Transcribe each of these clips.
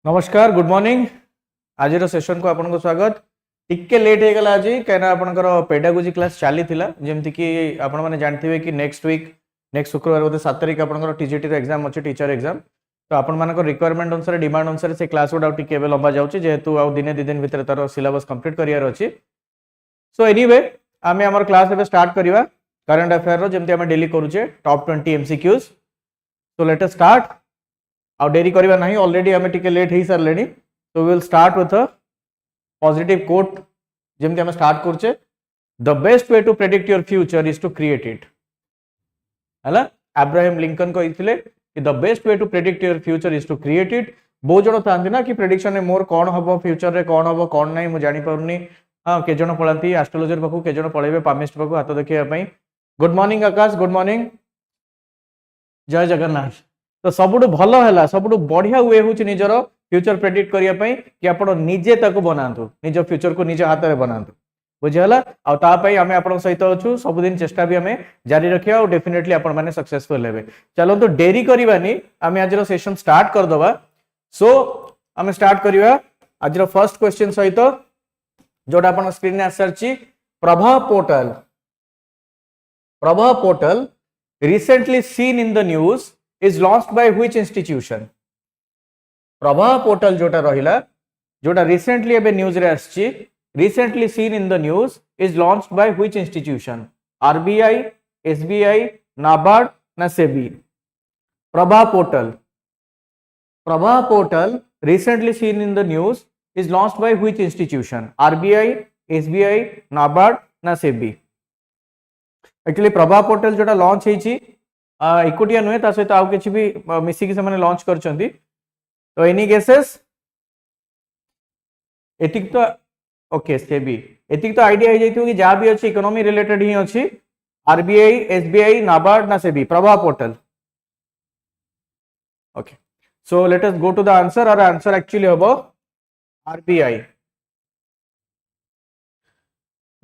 नमस्कार, good morning. आज session को आपन को स्वागत। टिके लेट हो गला आज कहीं आपनकर पेडागोजी क्लास चली जमती कि आपण मैंने जानते कि नेक्स्ट वीक नेक्स्ट शुक्रवार बोलते 7 तारिख आपनकर टीजीटी एग्जाम अच्छे टीचर एग्जाम। तो आपण मानक रिक्वायरमेंट अनुसार डिमांड अनुसार से क्लास गुडा टिके लंबा जाउची जेहेतु आउ दिने 2 दिन भितर तार सिलेबस कंप्लीट करियार अछि। सो एनीवे आमे हमर क्लास एबे स्टार्ट करिवा करंट अफेयर रो जेमती हम डेली करूचे top 20 MCQs. So let us start. आउ डेरी करबा नहीं, ऑलरेडी हमें टिके लेट ही सरलेनी। तो we will start with a positive quote जेमती हम स्टार्ट करछे, the best way to predict your future is to create it. हला अब्राहम लिंकन को इथिले कि the best way to predict your future is to create it. बहुत जण थांती ना कि प्रेडिक्शन में मोर कोन हबो फ्यूचर रे कोन हबो कोन नहीं मु जानि पारुनी। हां के जण पळांती एस्ट्रोलॉजर पाखु, के जण पळेबे पामिस्ट पाखु हाथ देखिया पई। गुड मॉर्निंग आकाश, गुड मॉर्निंग, जय जगन्नाथ। तो सबुठु भल है सबुठु बढ़िया वे हूँ निजर फ्यूचर प्रेडिक्ट करिया पई कि आपण निजे ताको बनातु, निज फ्यूचर को निज हाथ में बनातु। बुझीगला। आउ तापई आमे आपण सहित अछु, सब दिन चेष्टा भी आमे जारी रखिया और डेफिनेटली आपण माने सक्सेसफुल हेबे। चलो तो देरी करबानी, आमे आज रो सेशन स्टार्ट कर दबा। सो आमे स्टार्ट करिवा आज रो फर्स्ट क्वेश्चन सहित जोटा आपण स्क्रीन ने आसरची। Pravaah portal, Pravaah portal recently seen in the news is launched by which institution? Prabha portal जोटा रहिला जोटा रिसेंटली एबे न्यूज रे आछी, recently seen in the news is launched by which institution? RBI, SBI, NABARD ना SEBI? Prabha portal, Pravaah portal recently seen in the news is launched by which institution? RBI, SBI, NABARD ना SEBI? Actually Prabha portal जोटा launch होईची इकोटिया नुहे ता सहित आउ किछि भी मिसी कि से माने लॉन्च करचंती। तो एनी गेसेस एतिक तो ओके सेबी एतिक तो आईडिया हो जाइतो कि जा भी अछि इकोनॉमी रिलेटेड ही अछि। आरबीआई, एसबीआई, नाबार्ड ना SEBI? Prabha portal. Okay, so let us go to the answer. और आंसर एक्चुअली हबो आरबीआई।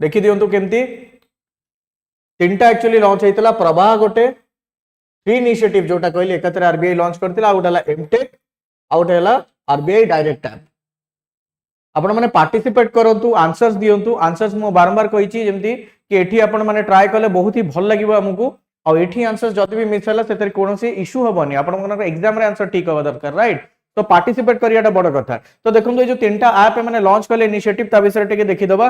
देखि दियंतु केमती तीनटा एक्चुअली लॉन्च होइतला। प्रभा गोटे फ्री इनिशिएटिव जोटा कहली एकत्र आरबीआई लॉन्च करथिला, आ उडाला एमटेक, आ उडाला आरबीआई डायरेक्ट ऐप। आपण माने पार्टिसिपेट करंतु, आंसर्स दियंतु। आंसर्स मो बारंबार कहिची जेमती कि एठी आपण माने ट्राई करले बहुत ही भल लागिबो हमकु। आ एठी आंसर्स जति भी मिस होला सेतरी कोनोसी इशू हबनी। आपण माने एग्जाम रे आंसर ठीक हबा दरकार, राइट? तो पार्टिसिपेट करियाटा बड़ कथा। तो देखंतु ए जो तीनटा ऐप माने लॉन्च करले इनिशिएटिव ता विषय टेके देखि दबा।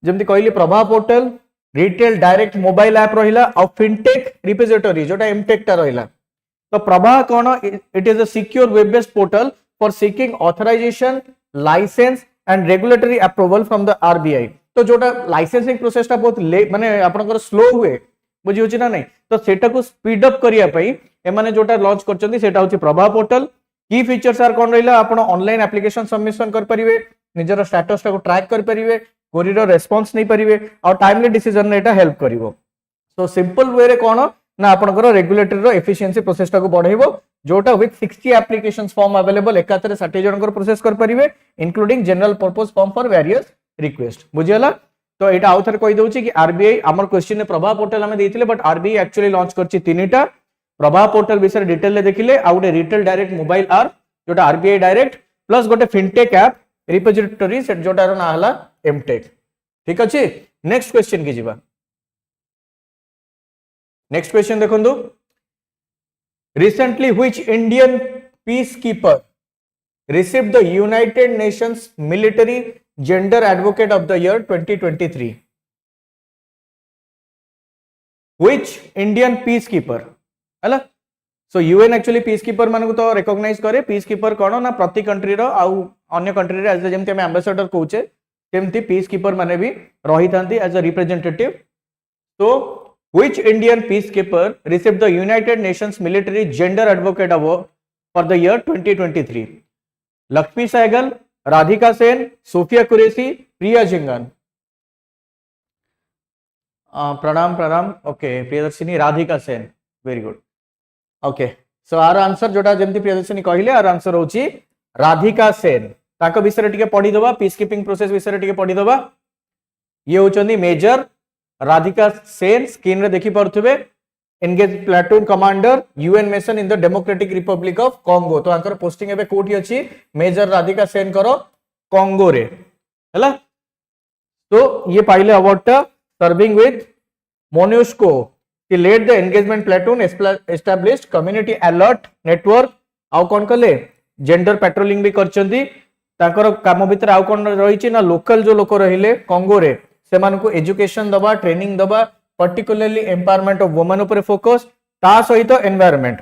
जेमती कहली Pravaah portal retail direct mobile app रहिला, और फिनटेक रिपोजिटरी जोटा एमटेक टा रहिला। तो प्रभा कोन? It is a secure web based portal for seeking authorisation, licence and regulatory approval from the RBI. तो जोटा लाइसेंसिंग प्रोसेस टा बहुत माने आपनकर स्लो हुए, बुझी होची ना नहीं? तो सेटा को स्पीड अप करिया पई ए माने जोटा लॉन्च करचंदी सेटा होची प्रभा पोर्टल। की फीचर्स आर कोन रहिला? आपण ऑनलाइन एप्लीकेशन सबमिशन कर परिवे, निजर स्टेटस टा को ट्रैक कर परिवे, कोरियर रेस्पॉन्स नहीं परिवे, और टाइमली डिसीजन ने एटा हेल्प करिवो। सो सिंपल वे रे कोन ना आपनकर रेगुलेटरी रो एफिशिएंसी प्रोसेस टा को बढ़ाइबो, जोटा विथ 60 एप्लीकेशंस फॉर्म अवेलेबल एकातरे 60 जनकर प्रोसेस कर परिवे, including general purpose form for various request. बुझियला? तो एटा आउथर कहि दउची कि आरबीआई हमर क्वेश्चन ने प्रभा पोर्टल हमें देथिले, बट आरबीआई एक्चुअली लॉन्च करची तीनटा। प्रभा पोर्टल विषय डिटेल ले देखिले, आ गोटे रिटेल डायरेक्ट मोबाइल ऐप जोटा आरबीआई डायरेक्ट, प्लस गोटे फिनटेक ऐप रिपोजिटरी सेट जोटा रो ना हला एमटेक। ठीक अछि? नेक्स्ट क्वेश्चन की जीवा। नेक्स्ट क्वेश्चन देखंदु। Recently which Indian peacekeeper received the United Nations military gender advocate of the year 2023? Which Indian peacekeeper? हला so UN actually peacekeeper मानकु तो रिकॉग्नाइज करे। पीस कीपर कोन ना प्रति country रो आउ अन्य कंट्री रे एज जेमते हम एम्बेसडर कहूचे तेमती पीस कीपर माने भी रही थांती एज अ रिप्रेजेंटेटिव। तो which Indian peacekeeper received the United Nations military gender advocate award for the year 2023? Lakshmi Sehgal, Radhika Sen, Sofiya Qureshi, Priya Jhingan? प्रणाम प्रणाम। Okay, Priyadarshini Radhika Sen, very good. Okay, so our answer जोटा जेमती प्रियदर्शिनी कहिले, आर आंसर होची राधिका सेन। ताको विषय टिके पढ़ी दबा, पीस कीपिंग प्रोसेस विषय टिके पढ़ी दबा। ये होचंदी मेजर राधिका सेन, स्क्रीन रे देखि परथुबे। Engage platoon commander UN mission in the Democratic Republic of Congo. तो आंकर पोस्टिंग एबे कोठी अछि मेजर राधिका सेन करो कांगो रे हला। तो ये पाइले award serving with MONUSCO he led the engagement platoon established community alert network आउ कौन कले जेंडर पेट्रोलिंग भी करचंदी ताकर काम भीतर आउ कौन रही ना लोकल जो लोक रहिले कांगो रे से मान को एजुकेशन दबा ट्रेनिंग दबा पर्टिकुलरली एम्पावरमेंट ऑफ वुमेन ऊपर फोकस ता सहित एनवायरनमेंट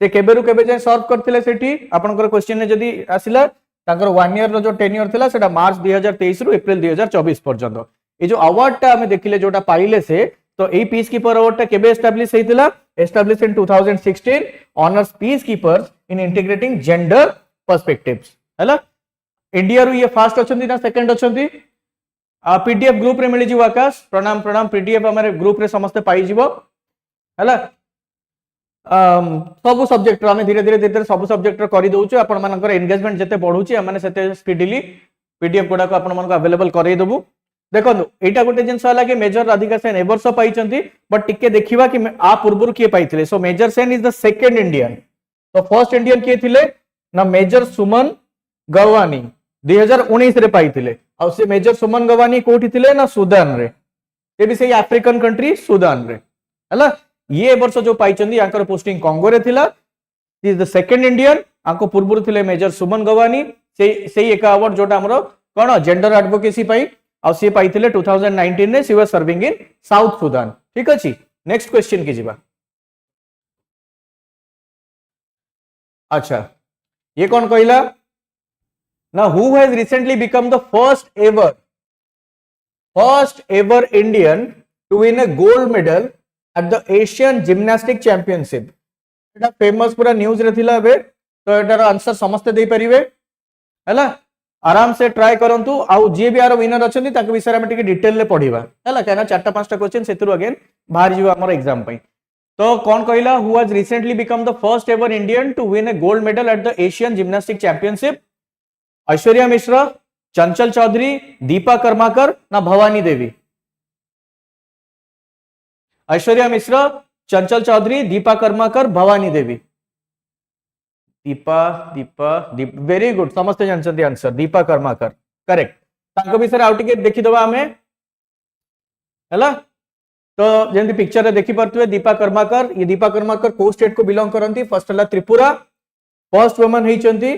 से केबेरु केबे जे सर्व करथिले सेठी आपनकर क्वेश्चन ने जदी आसिला ताकर 1 ईयर रो जो टेन्योर थिला सेटा मार्च 2023 रु अप्रैल 2024 पर्यंत ए जो अवार्ड टा हमें देखिले जोटा पाइले से तो ए पीस कीपर अवार्ड टा केबे एस्टैब्लिश हेतिला establish in 2016 honours peacekeepers in integrating gender perspectives हला। इंडिया रु ये फर्स्ट अछंती ना सेकंड अछंती पीडीएफ ग्रुप रे मिली जिवो आकाश प्रणाम प्रणाम पीडीएफ हमारे ग्रुप रे समस्त पाई जिवो हला। सब सब्जेक्ट आम धीरे धीरे धीरे सब सब्जेक्ट करी दउछु आपण मानकर एंगेजमेंट जते बढ़ुची माने सेते स्पीडीली पीडीएफ गुडा को आपण मानक अवेलेबल करै देबु। देखो एटा गोटे जिनस हला कि मेजर राधिका सेन ए वर्ष पाइचंती बट टिके देखिबा कि आ पूर्वरु किए पाइथिले। So major Sen is the second Indian. तो फर्स्ट इंडियन किए थिले ना मेजर सुमन गवानी 2019 रे पाइथिले आ से मेजर सुमन गवानी कोठी थिले ना सुदान रे ये भी सही अफ्रीकन कंट्री सुदान रे हला। ये वर्ष जो पाइचंदी आंकर पोस्टिंग कांगो रे थिला इज द सेकंड इंडियन आंको पूर्वरु थिले मेजर सुमन गवानी सेही एक अवार्ड जोटा हमरो कोन जेंडर एडवोकेसी पाई आ सी पाइथिले 2019 ने she was serving in south Sudan. ठीक अछि नेक्स्ट क्वेश्चन की जिबा। अच्छा ये कौन कहला ना who has recently become the first ever Indian to win a gold medal at the Asian gymnastic championship. एटा फेमस पूरा न्यूज रे थिला बे तो एटार आंसर समस्त दे परिवे हला। आराम से ट्राई करंतु आउ जे भी आर विनर अछंती ताके विषय में टिके डिटेल ले पढिबा हला काना चारटा पांचटा क्वेश्चन सेतुर अगेन बाहर जीवा हमर एग्जाम पई। तो कौन कहला who has recently become the first ever Indian to win a gold medal at the Asian gymnastic championship. Aishwarya Mishra Chanchal Chaudhary Deepa Karmakar ना भवानी देवी। ऐश्वर्या मिश्रा चंचल चौधरी दीपा कर्माकर भवानी देवी। दीपा वेरी गुड समस्त जानछंती आंसर दीपा कर्माकर करेक्ट ताको विषय आउ टिके देखि दबा हमें हला। तो जेंति पिक्चर रे देखि परतुए दीपा कर्माकर को स्टेट को बिलोंग करंती फर्स्ट हला त्रिपुरा फर्स्ट वुमन हेचंती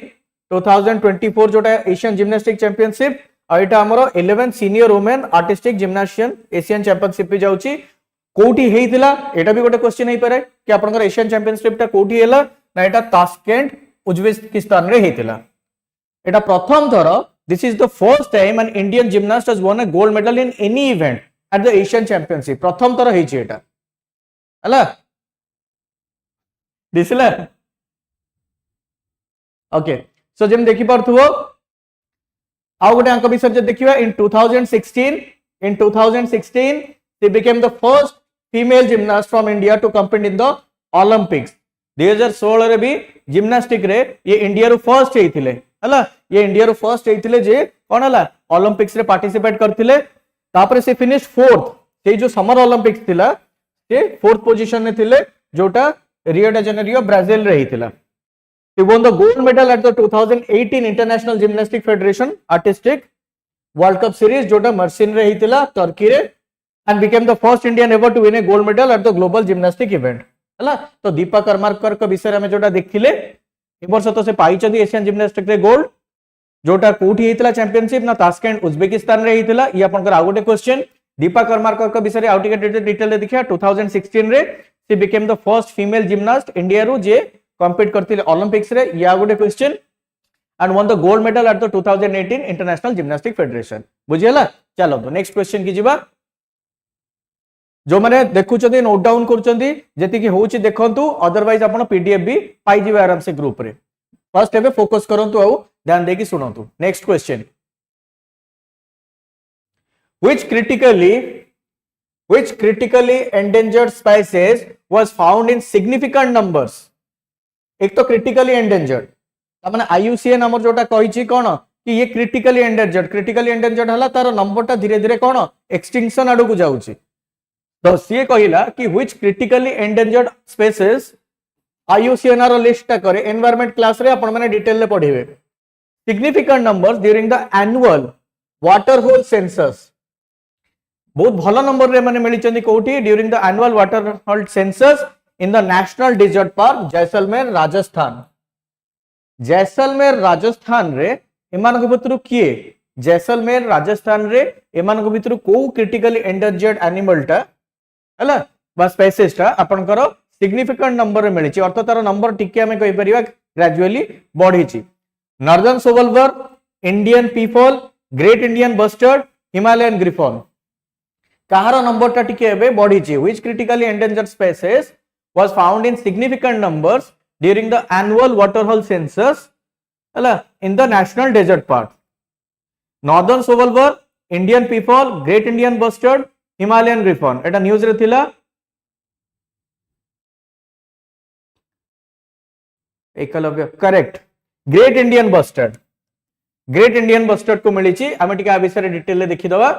2024 जोटा एशियन जिम्नास्टिक चैंपियनशिप आ एटा हमरो 11 senior women artistic gymnastics Asian championship पे जाउची कोठी हेइतिला एटा भी गोटे क्वेश्चन हेइ पारे कि आपनकर एशियन चैंपियनशिप टा कोठी हेला ना एटा ताशकेंट उज्बेकिस्तान रे हेइतिला। एटा प्रथम थर this is the first time an Indian gymnast has won a gold medal in any event at the Asian championship प्रथम थर हेइची एटा हला दिसला ओके। सो जेम देखि परथुओ आउ गोटे अंक विषय जे देखिबा इन 2016 she became the first female gymnast from India to compete in the Olympics। 2016 रे भी जिम्नास्टिक रे ये इंडिया रो फर्स्ट हेइथिले हला ये इंडिया रो फर्स्ट हेइथिले जे कोन हला ओलंपिक्स रे पार्टिसिपेट करथिले तापरे से फिनिश फोर्थ से जो समर ओलंपिक्स थिला से फोर्थ पोजीशन ने थिले जोटा रियो डे जेनेरियो ब्राजील रे हेइथिला। he won the gold medal at the 2018 International Gymnastics Federation Artistic World Cup Series जोटा मर्सिन रे हेइतिला टर्की रे and became the first Indian ever to win a gold medal at the global gymnastic event हला। तो दीपा कर्माकर का विषय में जोटा देखिले ए वर्ष तो से पाइचंदी एशियन जिम्नास्टिक रे गोल्ड जोटा कोठी हेइतिला चैंपियनशिप ना ताशकेंट उज्बेकिस्तान रे हेइतिला। ये आपनकर आ गोटे क्वेश्चन दीपा कर्माकर का विषय आउ टिके डिटेल रे देखिया 2016 रे she became the first female gymnast India रो जे कॉम्पीट करथिले ओलंपिक्स रे। या गोटे question and won the gold medal at the 2018 international gymnastic federation बुझियला। चलो तो नेक्स्ट क्वेश्चन की जिबा जो माने देखुचंदी नोट डाउन करूचंदी जेति कि होउची देखंतु अदरवाइज आपण पीडीएफ भी पाई जिवे आराम से ग्रुप रे फर्स्ट एबे फोकस करंतु आउ ध्यान देकी सुनंतु। Next question which critically endangered species was found in significant numbers। एक तो क्रिटिकली एंडेंजर्ड माने आईयूसीएन हमर जोटा कहिची कोन कि ये क्रिटिकली एंडेंजर्ड हला तार नंबर ता धीरे धीरे कोन एक्सटिंक्शन आडू को जाउची तो सी कहला कि which critically endangered species IUCNR list टा करे एनवायरनमेंट क्लास रे आपण माने डिटेल ले पढिबे significant numbers during the annual water hole census बहुत भल नंबर रे माने मिली कोठी during the annual water hole census in the national desert park Jaisalmer Rajasthan Jaisalmer Rajasthan रे एमानक भितरु किए जैसलमेर राजस्थान रे एमानक भितरु को क्रिटिकली एंडेंजर्ड एनिमल टा हला बा स्पेसीज टा आपनकर सिग्निफिकेंट नंबर रे मिली अर्थ तार नंबर टिके हमें कहि परिबा ग्रेजुअली बढ़ी छि northern shoveler Indian peafowl great Indian bustard Himalayan griffon कहार नंबर टा टिके एबे बढ़ी छि which critically endangered species was found in significant numbers during the annual water hole census हला in the national desert park northern shoveler Indian peafowl great Indian bustard Himalayan griffon एटा news रे थिला Eklavya correct great Indian bustard को मिली छि आमे टिका विषय डिटेल ले देखि दवा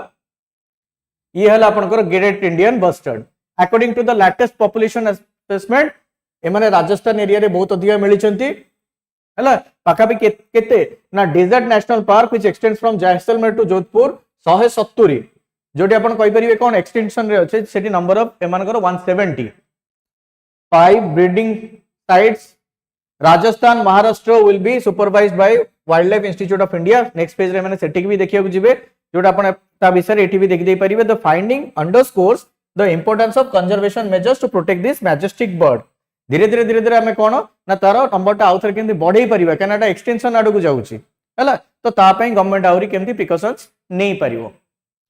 ये हला आपनकर great Indian bustard according to the latest population assessment एमाने राजस्थान एरिया रे बहुत अधिक मिली छंती हला पाका भी केते ना desert national park which extends from Jaisalmer to Jodhpur 170 जोटी आपण कहि परिबे कोन एक्सटेंशन रे अछि सेठी नंबर ऑफ एमानकर 170 5 breeding sites Rajasthan Maharashtra will be supervised by wildlife institute of India next page रे माने सेटिक भी देखिया जिवे जोटा आपण ता विषय एठी भी देखि दे परिबे the finding underscores the importance of conservation measures to protect this majestic bird धीरे धीरे हमें कोन ना तार नंबर टा आउथर केंती बढ़ई परिबा कनाडा एक्सटेंशन आडू को जाउची हला तो ता पई गवर्नमेंट आउरी केंती प्रिकॉशंस नै परिबो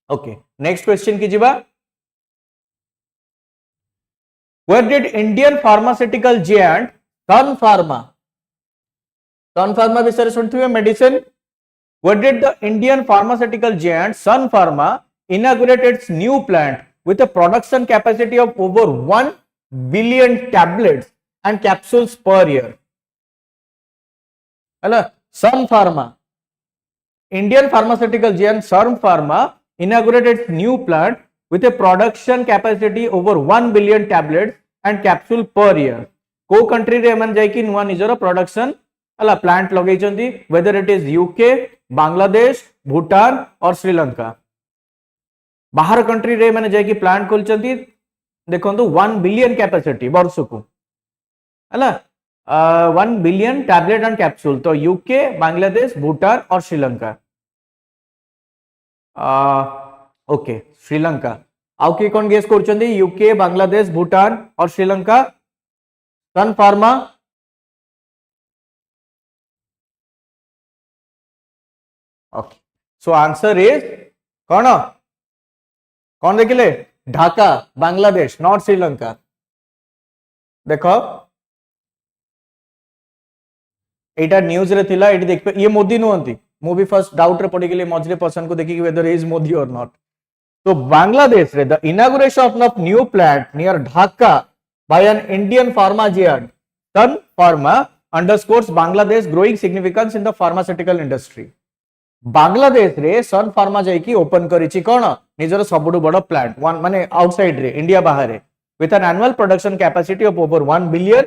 ओके नेक्स्ट क्वेश्चन की जिबा where did Indian pharmaceutical giant sun Pharma विषय सुनथिबे medicine where did the Indian pharmaceutical giant sun Pharma inaugurate its new plant with a production capacity of over 1 billion tablets and capsules per year hela Sun Pharma Indian pharmaceutical giant Sun Pharma inaugurated its new plant with a production capacity over 1 billion tablets and capsule per year को country रे मन जाय कि नुवा निजरो production हला plant लगै चंदी whether it is UK Bangladesh Bhutan और श्रीलंका बाहर कंट्री रे माने जाय कि प्लांट खोल चंदी देखंतु 1 बिलियन कैपेसिटी वर्ष को हला 1 बिलियन टैबलेट एंड कैप्सूल तो यूके बांग्लादेश भूटान और श्रीलंका ओके श्रीलंका आउ के कोन गेस करचंदी यूके बांग्लादेश भूटान और Sri Lanka Sun Pharma okay so answer is कौन देखिले ढाका बांग्लादेश नॉट श्रीलंका देखो एटा न्यूज रे थिला एटी देख ये मोदी नुहंती मु भी फर्स्ट डाउट रे पड़ी गेली मजरे पर्सन को देखि वेदर इज मोदी और नॉट तो बांग्लादेश रे the inauguration of new plant near Dhaka by an Indian pharma giant sun Pharma underscores Bangladesh growing significance in the pharmaceutical industry Bangladesh रे सन फार्मा जाई की ओपन करिछि कोन निजर सबुडु बड़ प्लांट वन माने आउटसाइड रे इंडिया बाहर रे with an annual production capacity of over 1 billion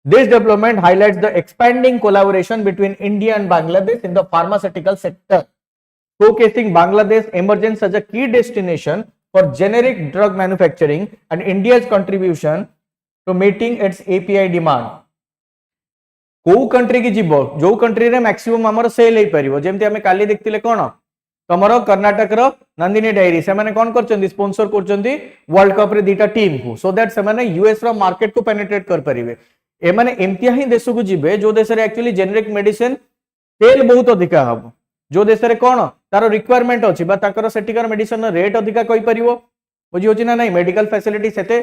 this development highlights the expanding collaboration between India and Bangladesh in the pharmaceutical sector showcasing Bangladesh emergence as a key destination for generic drug manufacturing and India's contribution to meeting its API demand को country की जीवो जो country रे maximum हमर cell हे परिबो जेमति हमें काली देखतिले कोन तमरो कर्नाटक रो Nandini diary से माने कोन करचंदी sponsor करचंदी world cup रे दीटा टीम को सो दैट से माने यूएस रो मार्केट को पेनिट्रेट कर परिबे ए माने एमतिया ही देश को जीवे जो देश रे एक्चुअली जेनेरिक मेडिसिन सेल बहुत अधिका हबो जो देश रे कोन तारो रिक्वायरमेंट अछि बा ताकर सेटिकर मेडिसिन रेट अधिका कहि परिबो बुझी होछि ना नहीं मेडिकल फैसिलिटी सेते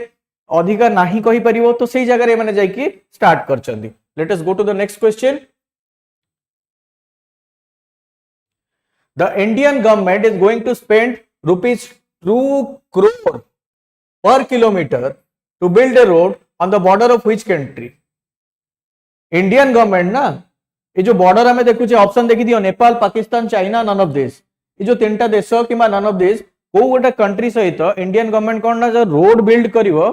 अधिका नाही कहि परिबो तो सेही जगह रे माने जाई कि स्टार्ट करचंदी let us go to the next question the Indian government is going to spend ₹2 crore per kilometer to build a road on the border of which country Indian government ना ये जो बॉर्डर हमें देखुचे option देखि दियो Nepal Pakistan China none of this ये जो तीनटा देश किबा नन ऑफ दिस को गोटे कंट्री सहित इंडियन गवर्नमेंट कौन ना जो रोड बिल्ड करिवो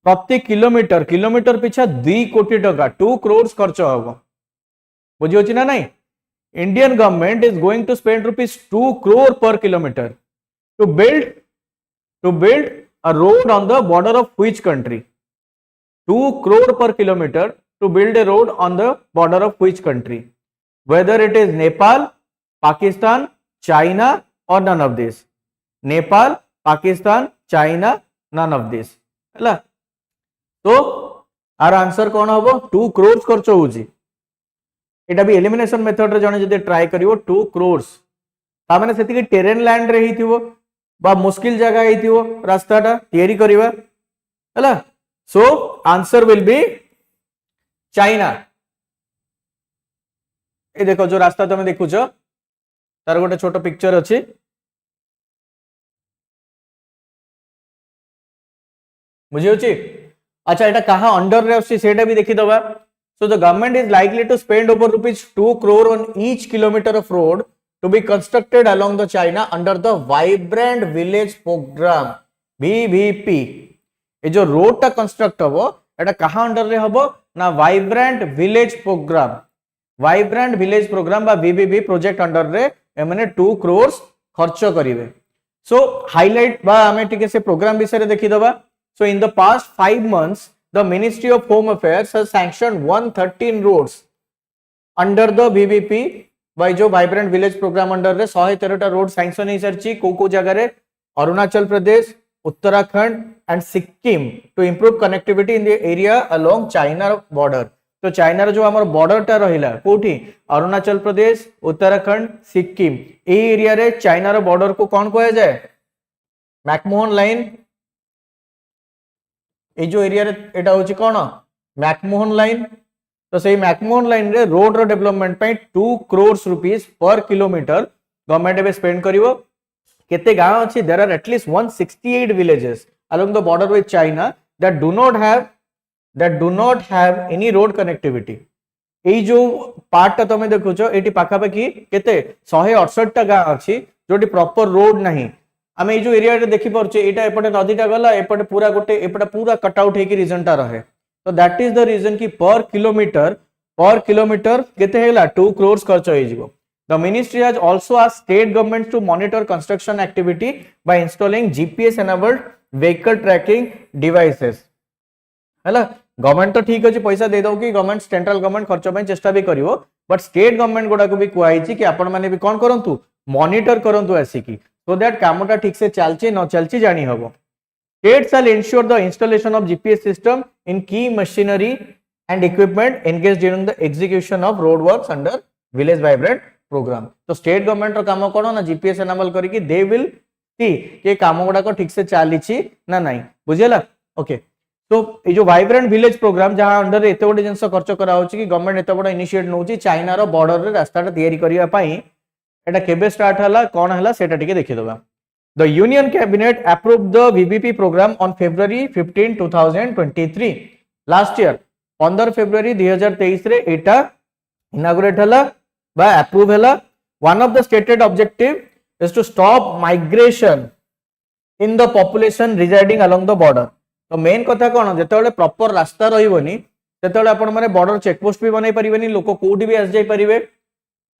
प्रति किलोमीटर किलोमीटर पिछा 2 कोटी टका 2 crores खर्च हम बुझी होची ना नहीं Indian government is going to spend ₹2 crore per kilometer to build a road on the border of which country 2 crore per kilometer to build a road on the border of which country whether it is Nepal Pakistan China or none of this Nepal Pakistan China none of this है तो our answer कौन हम 2 crores खर्च होची एटा भी elimination method रे जने जदि ट्राई करिवो 2 crores ता माने सेति टेरेन लैंड रे हिथिवो बा मुश्किल जगह हिथिवो रास्ताटा तयारी करिवा हला so answer will be China ए देखो जो रास्ता तुम देखुछ तार गोटे छोट पिक्चर अछि बुझी होची अच्छा एटा कहा अंडर रे अछि सेटा भी देखि दबा so the government is likely to spend over ₹2 crore on each kilometer of road to be constructed along the China under the vibrant village program VVP ये जो रोड टा कंस्ट्रक्ट हबो एटा कहा अंडर रे हबो ना वाइब्रेंट विलेज प्रोग्राम बा VVP project under रे एमने 2 crores खर्च करिवे सो हाइलाइट बा हमें टिके से प्रोग्राम विषय रे देखि दबा so in the past 5 months the Ministry of Home Affairs has sanctioned 113 roads under the VVP by जो वाइब्रेंट विलेज प्रोग्राम अंडर रे 113 रोड सैंक्शन ही सरची को जगह रे Arunachal Pradesh Uttarakhand and Sikkim to improve connectivity in the area along China border तो China रो जो हमर बॉर्डर टा रहिला कोठी अरुणाचल प्रदेश उत्तराखंड सिक्किम ए एरिया रे चाइना रो बॉर्डर को कौन कहया जाए मैकमोहन लाइन ए जो एरिया रे एटा होची कोन मैकमोहन लाइन तो सही मैकमोहन लाइन रे रोड रो डेवलपमेंट पे 2 crores rupees पर किलोमीटर गवर्नमेंट एबे स्पेंड करिवो केते गांव अछि there are at least 168 villages along the border with China that do not have any road connectivity ए जो पार्ट ता तमे देखुछो एटी पाखा पाखी केते 168 टा गांव अछि जोटी प्रॉपर रोड नहीं आम ये जो एरिया देखी पारे यहाँ एपटे नदीटा गला एपटे पूरा गोटे एपटे पूरा कट आउट होगी रीजन टा रहे तो दैट इज द रीजन कि पर किलोमीटर केते हेला 2 crores खर्च हो the ministry has also asked state government to monitor construction activity by installing GPS enabled vehicle tracking devices हैला गवर्नमेंट तो ठीक अछि पैसा दे दो कि गवर्नमेंट सेंट्रल गवर्नमेंट खर्च पे चेष्टा भी करिवो बट स्टेट गवर्नमेंट गोडा को भी कुआई कि आपण माने भी कोन करंतु मॉनिटर करंतु आसीकी so that कामटा ठीक से चलची न चलची जानी हबो states shall ensure the installation of GPS system in key machinery and equipment engaged during the execution of road works under village vibrant program तो state government रो काम कोन ना GPS enable करी कि they will see के काम गुडा को ठीक से चलीची ना नहीं बुझियला ओके तो ये जो वाइब्रेंट विलेज प्रोग्राम जहां अंडर एते गोटे जिंस खर्च करा होची कि गवर्नमेंट एते बडा इनिशिएट नउची चाइना रो बॉर्डर रे रास्ताटा तयारी करिया पई एटा केबे स्टार्ट हला कोन हला सेटा टिके देखि दबा the Union cabinet approved the VVP programme on February 15 2023 last year 15 February 2023 रे एटा इनागुरेट हला बा अप्रूव हला one of the stated objective is to stop migration in the population residing along the border तो मेन कथा कोन जेतेबेले proper रास्ता रहिबोनी तेतेबेले आपण माने बॉर्डर चेक पोस्ट भी बनै परिबेनी लोक कोठी भी आस जाई परिबे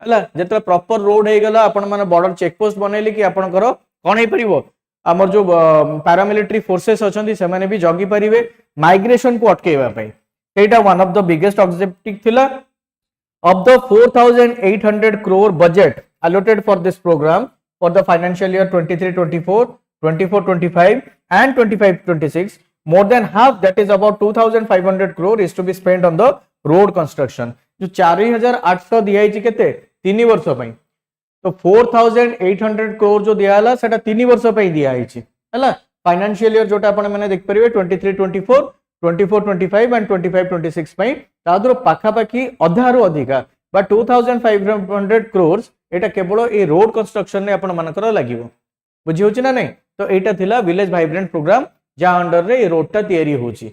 हला जेते प्रॉपर रोड हे गला आपण माने बॉर्डर चेक पोस्ट बनैली कि आपण करो कोन हे परिबो हमर जो पैरामिलिटरी फोर्सेस अछंती से माने भी जगी परिबे माइग्रेशन को अटकेबा पई एटा one of the biggest objective थिला of the 4800 crore budget allocated for this program for the financial year 23-24 24-25 and 25-26 more than half that is about 2500 crore is to be spent on the road construction जो 4800 दिया है केते 3 वर्ष पई तो 4800 crore जो दिया हला सेटा 3 वर्ष पई दिया है हला फाइनेंशियल ईयर जोटा आपण माने देख परिबे 23-24 24-25 एंड 25-26 पई तादरो पाखा पाखी अधारो अधिका बा 2500 crores एटा केवल ए रोड कंस्ट्रक्शन ने आपण मानकर लागिवो बुझी होची ना नहीं तो एटा थिला विलेज वाइब्रेंट प्रोग्राम जा अंडर रे ए रोड ता तयारी होची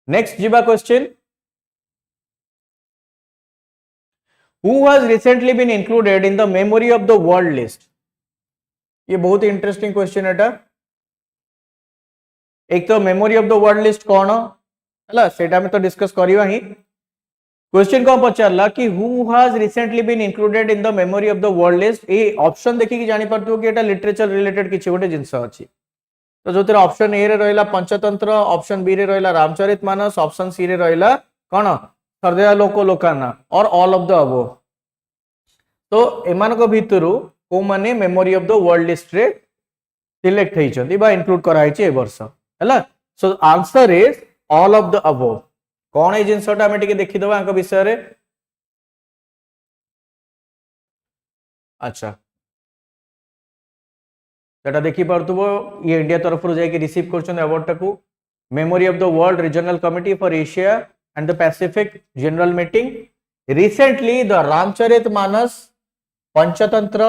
नेक्स्ट जीवा question who has recently been included in the memory of the world list ये बहुत इंटरेस्टिंग क्वेश्चन एटा। एक तो memory of the world list कौन है सेटा में तो डिस्कस करवा ही। क्वेश्चन कौन पचारला कि who has recently been included in the memory of the world list. ए ऑप्शन देखि कि जानि परथो कि एटा लिटरेचर रिलेटेड किछि गोटे जिंस अछि। तो जो तेरे ऑप्शन ए रे रहिला पंचतंत्र, ऑप्शन बी रे रहिला रामचरितमानस, ऑप्शन सी रे रहिला कौन हृदय लोक लोकाना और ऑल ऑफ द अबव। तो एमान को भितरु को माने memory of the world list रे सिलेक्ट हेइछंती बा इंक्लूड कराइछि ए वर्ष हैला। सो answer is all of the above. कौन ए जिंसटा हमें टिके देखि दबा आंक विषय रे। अच्छा सेटा देखि पारतुबो ये इंडिया तरफ रु जाय रिसीव करछन अवार्ड टाकू memory of the world regional committee for Asia and the Pacific general meeting. Recently the Ramcharitmanas, Panchatantra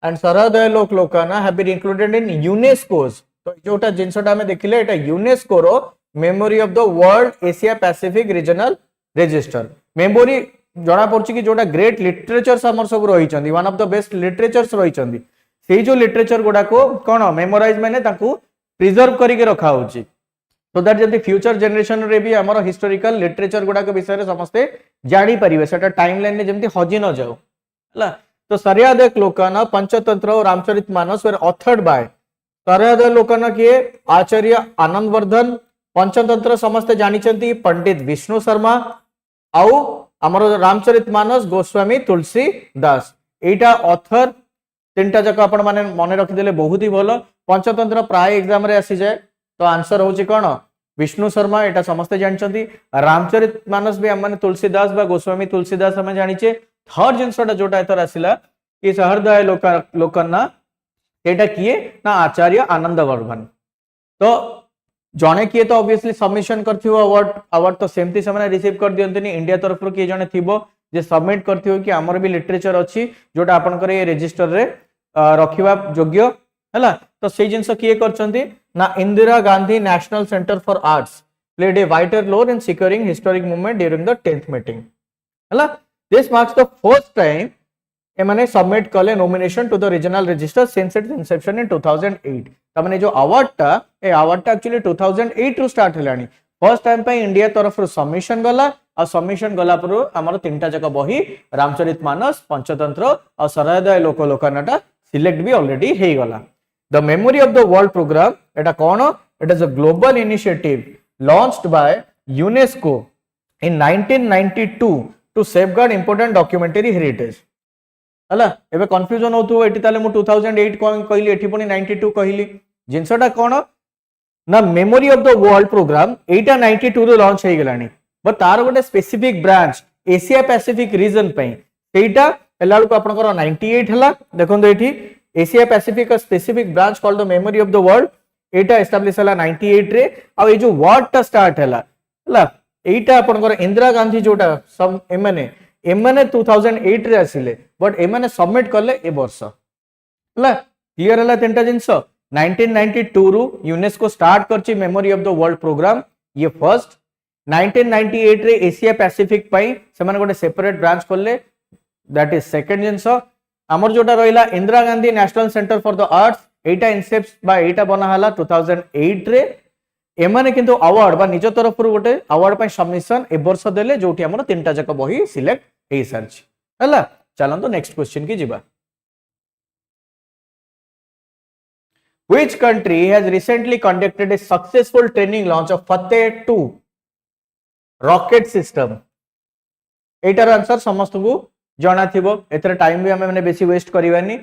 and Sahridaya Loka Lochana have been included in UNESCO's. तो जोटा जिंसटा हमें देखिले एटा यूनेस्को रो memory of the world Asia Pacific regional register. Memory जणा पड़छि कि जोटा ग्रेट लिटरेचर्स हमर सब रहिचंदी, one of the best literatures रहिचंदी। सेही जो लिटरेचर गुडा को कोन मेमोराइज माने ताकू प्रिजर्व करिके रखा होछि सो दैट जल्दी फ्यूचर जनरेशन रे भी हमर हिस्टोरिकल लिटरेचर गुडा के विषय रे समस्ते जानि परिबे, सेटा टाइमलाइन ने जेमति हजि न जाऊ हला। तो सरहृदय लोकाना, पंचतंत्र और रामचरितमानस वर ऑथर्ड बाय सरहृदय लोकाना के आचार्य आनंदवर्धन, पंचतंत्र समस्ते जानिचंती पंडित विष्णु शर्मा, आउ हमर रामचरितमानस गोस्वामी तुलसी दास। एटा ऑथर तीनटा जक आपण माने मने रखि देले बहुत ही भलो। पंचतंत्र प्राय एग्जाम रे आसी जाय तो आंसर होची कोन विष्णु शर्मा, एटा समस्ते जानिचंती। रामचरितमानस भी हमने तुलसीदास बा गोस्वामी तुलसीदास हमें जानिचे। थर्ड जिनसटा जोटा एथर आसिला कि सहृदय लोकन्ना एटा किए ना आचार्य आनंदवर्धन। तो जने किए तो ऑब्वियसली सबमिशन करथियो अवार्ड तो सेमती से रिसीव कर दियंतनी। इंडिया तरफ रो किए जने थिबो जे सबमिट करथियो कि हमर भी लिटरेचर अछि जोटा आपन करे रजिस्टर रे रखिबा योग्य हैला। तो सेही जिंस किए करचंती ना Indira Gandhi national centre for arts played a vital role in securing historic movement during the 10th meeting हैला। This marks the first time एमाने सबमिट कले nomination to the regional register since its inception in 2008। तमने जो award टा actually 2008 रु start हेलानी। First time पे India तरफ रु सबमिशन गला और सबमिशन गला पर हमर तीनटा जक बही रामचरितमानस, पंचतंत्र और सरहृदय लोक लोकानाटा सिलेक्ट भी ऑलरेडी हे गला। The memory of the world programme एटा कोन it is a global initiative launched by UNESCO in 1992 to safeguard important documentary heritage हला। एबे कंफ्यूजन होतु एटी ताले मु 2008 कहली एठी पुनी 92 कहली। जिंसटा कोन ना memory of the world programme Etah 92 row launch hey Gelani but तार गोटे specific branch Asia Pacific region पे सेटा हला को आपनकर 98 हला। देखंतो एठी एशिया पैसिफिक का specific branch called the memory of the world Etah establish हला 98 रे। आ ए जो वर्ड टा स्टार्ट हला एटा आपनकर इंदिरा गांधी जोटा सब एमने 2008 रे आसिले बट एमने सबमिट करले ए वर्ष हला। क्लियर हला तीनटा जिंस। 1992 रु यूनेस्को स्टार्ट करची memory of the world programme ये फर्स्ट। 1998 रे एशिया पैसिफिक पई से माने गोटे सेपरेट ब्रांच करले दैट इज सेकंड जिंस। हमर जोटा रहिला Indira Gandhi national centre for the arts Etah incept बा एटा बना हला 2008 रे। एमाने किंतु अवार्ड बा निज तरफ रु गोटे अवार्ड पई सबमिशन ए वर्ष देले जोटी हमर तीनटा जक बही सिलेक्ट हे सर्च हला। चलन तो नेक्स्ट क्वेश्चन की जिबा। Which country has recently conducted a successful training launch of Fateh 2 rocket system? एटार आंसर समस्त को जाना थिबो एतर टाइम भी हमें बेसी waste करिवानी।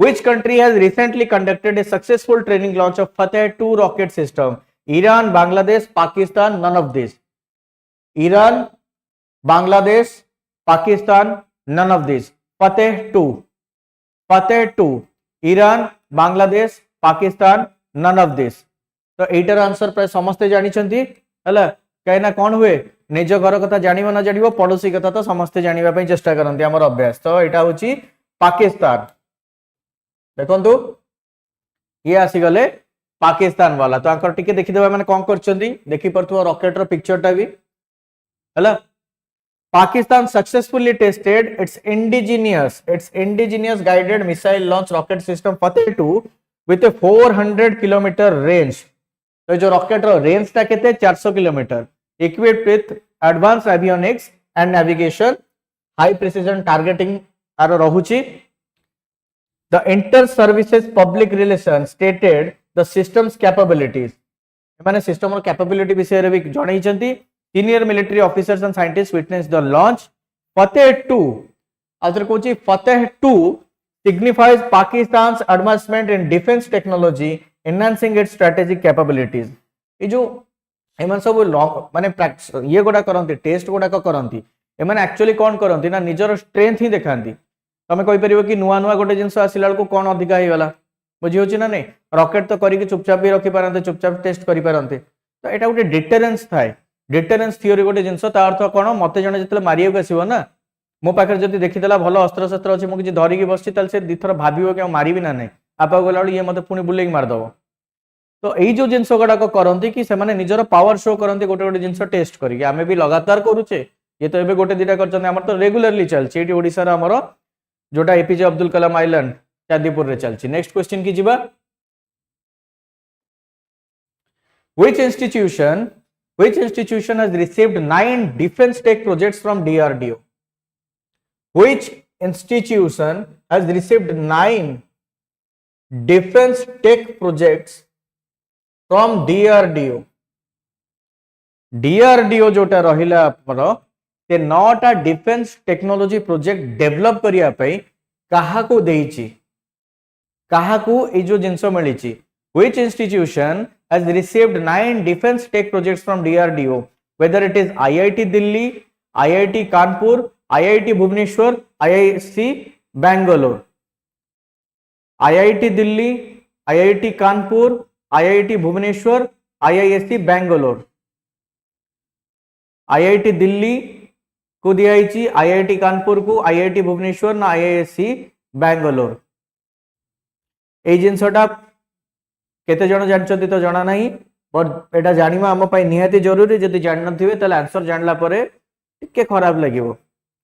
Which country has recently conducted a successful training launch of Fateh 2 rocket system? Iran, Bangladesh, Pakistan, none of this. Iran, Bangladesh, Pakistan, none of this. Fateh 2, Fateh 2, Iran, Bangladesh, Pakistan, none of this. तो एटार answer प्राय समस्ते जानी चंती हला। कहीं ना कौन हुए निज घर कथा जानिबो ना जानिबो पड़ोसी कथा तो समस्ते जानिबा पई चेष्टा करंती हमर अभ्यास। तो एटा होची पाकिस्तान। देखंतु ये आसी गले पाकिस्तान वाला। तो आंकर टिके देखि देबा माने कोन करचंती देखि परथुवा रॉकेट रो पिक्चर टा भी हला। Pakistan successfully tested its indigenous guided missile launch rocket system Fateh 2 with a 400 km range. तो जो रॉकेट रो रेंज टा केते 400 kilometre, equipped with advanced avionics and navigation, high precision targeting आरो रहुची. The inter-services public relations stated the system's capabilities. माने system capability विषय भी जणैछंती. Senior military officers and scientists witnessed the launch. Fateh 2 आदर Kochi Fateh 2 signifies Pakistan's advancement in defense technology, enhancing its strategic capabilities. ये जो एमन सब माने ये गोटा करंती टेस्ट गोटा करंती एमन एक्चुअली कोन करंती ना निजर स्ट्रेंथ ही देखांती. तमे कहि परिबो कि नुआ नुआ गोटे जिंस आसिला को कोन अधिका हे वाला बुझी होची ना नहीं. रॉकेट तो करी कि चुपचाप भी रखि पारंते, चुपचाप टेस्ट करि पारंते. तो एटा गोटे डिटरेंस थाए. डिटरेंस थियोरी गोटे जिंस ता अर्थ कोन मते जने जतले मारियो के आसीबो ना मो पाखर जति देखिदेला भलो अस्त्र शस्त्र अछि मो कि धरि कि बसछि तल से दिथर भाबिबो कि मारिबि ना नहीं आपा गोला ये मते पुनी बुलेक मार दबो. तो यही जो जिनस गुड़ाक करती कि से निजर पावर शो करते गोटे गोटे जिन टेस्ट करके आम भी लगातार करुचे. ये तो ये गोटे दिटा कर तो रेगुलरली चलती ओडिशा आमर जोटा एपीजे अब्दुल कलाम आइलैंड चांदीपुर रे चलती. नेक्स्ट क्वेश्चन की जीवा. Which institution has received 9 defense tech projects from DRDO? Which institution has received 9 defense tech projects from DRDO? DRDO जोटा रहिला आपरो ते 9टा डिफेंस टेक्नोलॉजी प्रोजेक्ट डेवलप करिया पई काहा को देइची, काहा को ए जो जिंस मिलिची. Which institution has received 9 defense tech projects from DRDO, whether it is IIT Delhi, IIT Kanpur, IIT Bhubaneswar, IISc Bangalore. IIT Delhi, IIT Kanpur, IIT Bhubaneswar, IISc Bangalore. IIT Delhi को दिया IIT Kanpur को, IIT भुवनेश्वर ना IISc Bangalore. ए जिनसटा केते जण जानचंती तो जणा नाही, but एटा जानिबा हम पई निहाती जरूरी. जदि जान नथिबे तले आंसर जानला परे टिके खराब लागिवो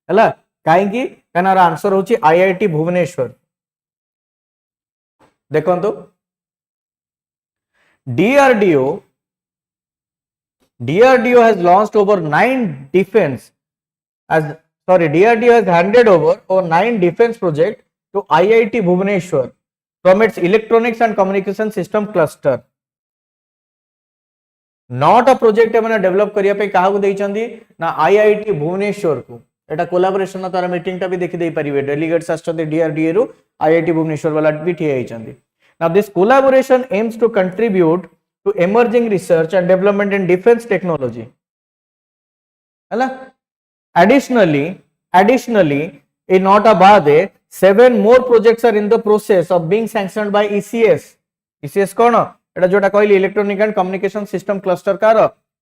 हला. काहे कि कनार आंसर होची IIT भुवनेश्वर. देखंतो DRDO has launched over 9 defense DRDO has handed over 9 defense projects to IIT Bhubaneswar from its electronics and communication system cluster. 9टा प्रोजेक्ट मैंने डेवलप करिया पे काहा को देइचंदी ना IIT भुवनेश्वर को. एटा कोलैबोरेशन ना तारा मीटिंग टा भी देखि देई परिबे. डेलीगेट्स आछते DRDO रो IIT भुवनेश्वर वाला भी ठिया आइचंदी. Now this collaboration aims to contribute to emerging research and development in defense technology. Additionally, in Nota Bade, 7 more projects are in the process of being sanctioned by ECS. ECS कौन? एटा जोटा कहली electronic and communication system cluster कार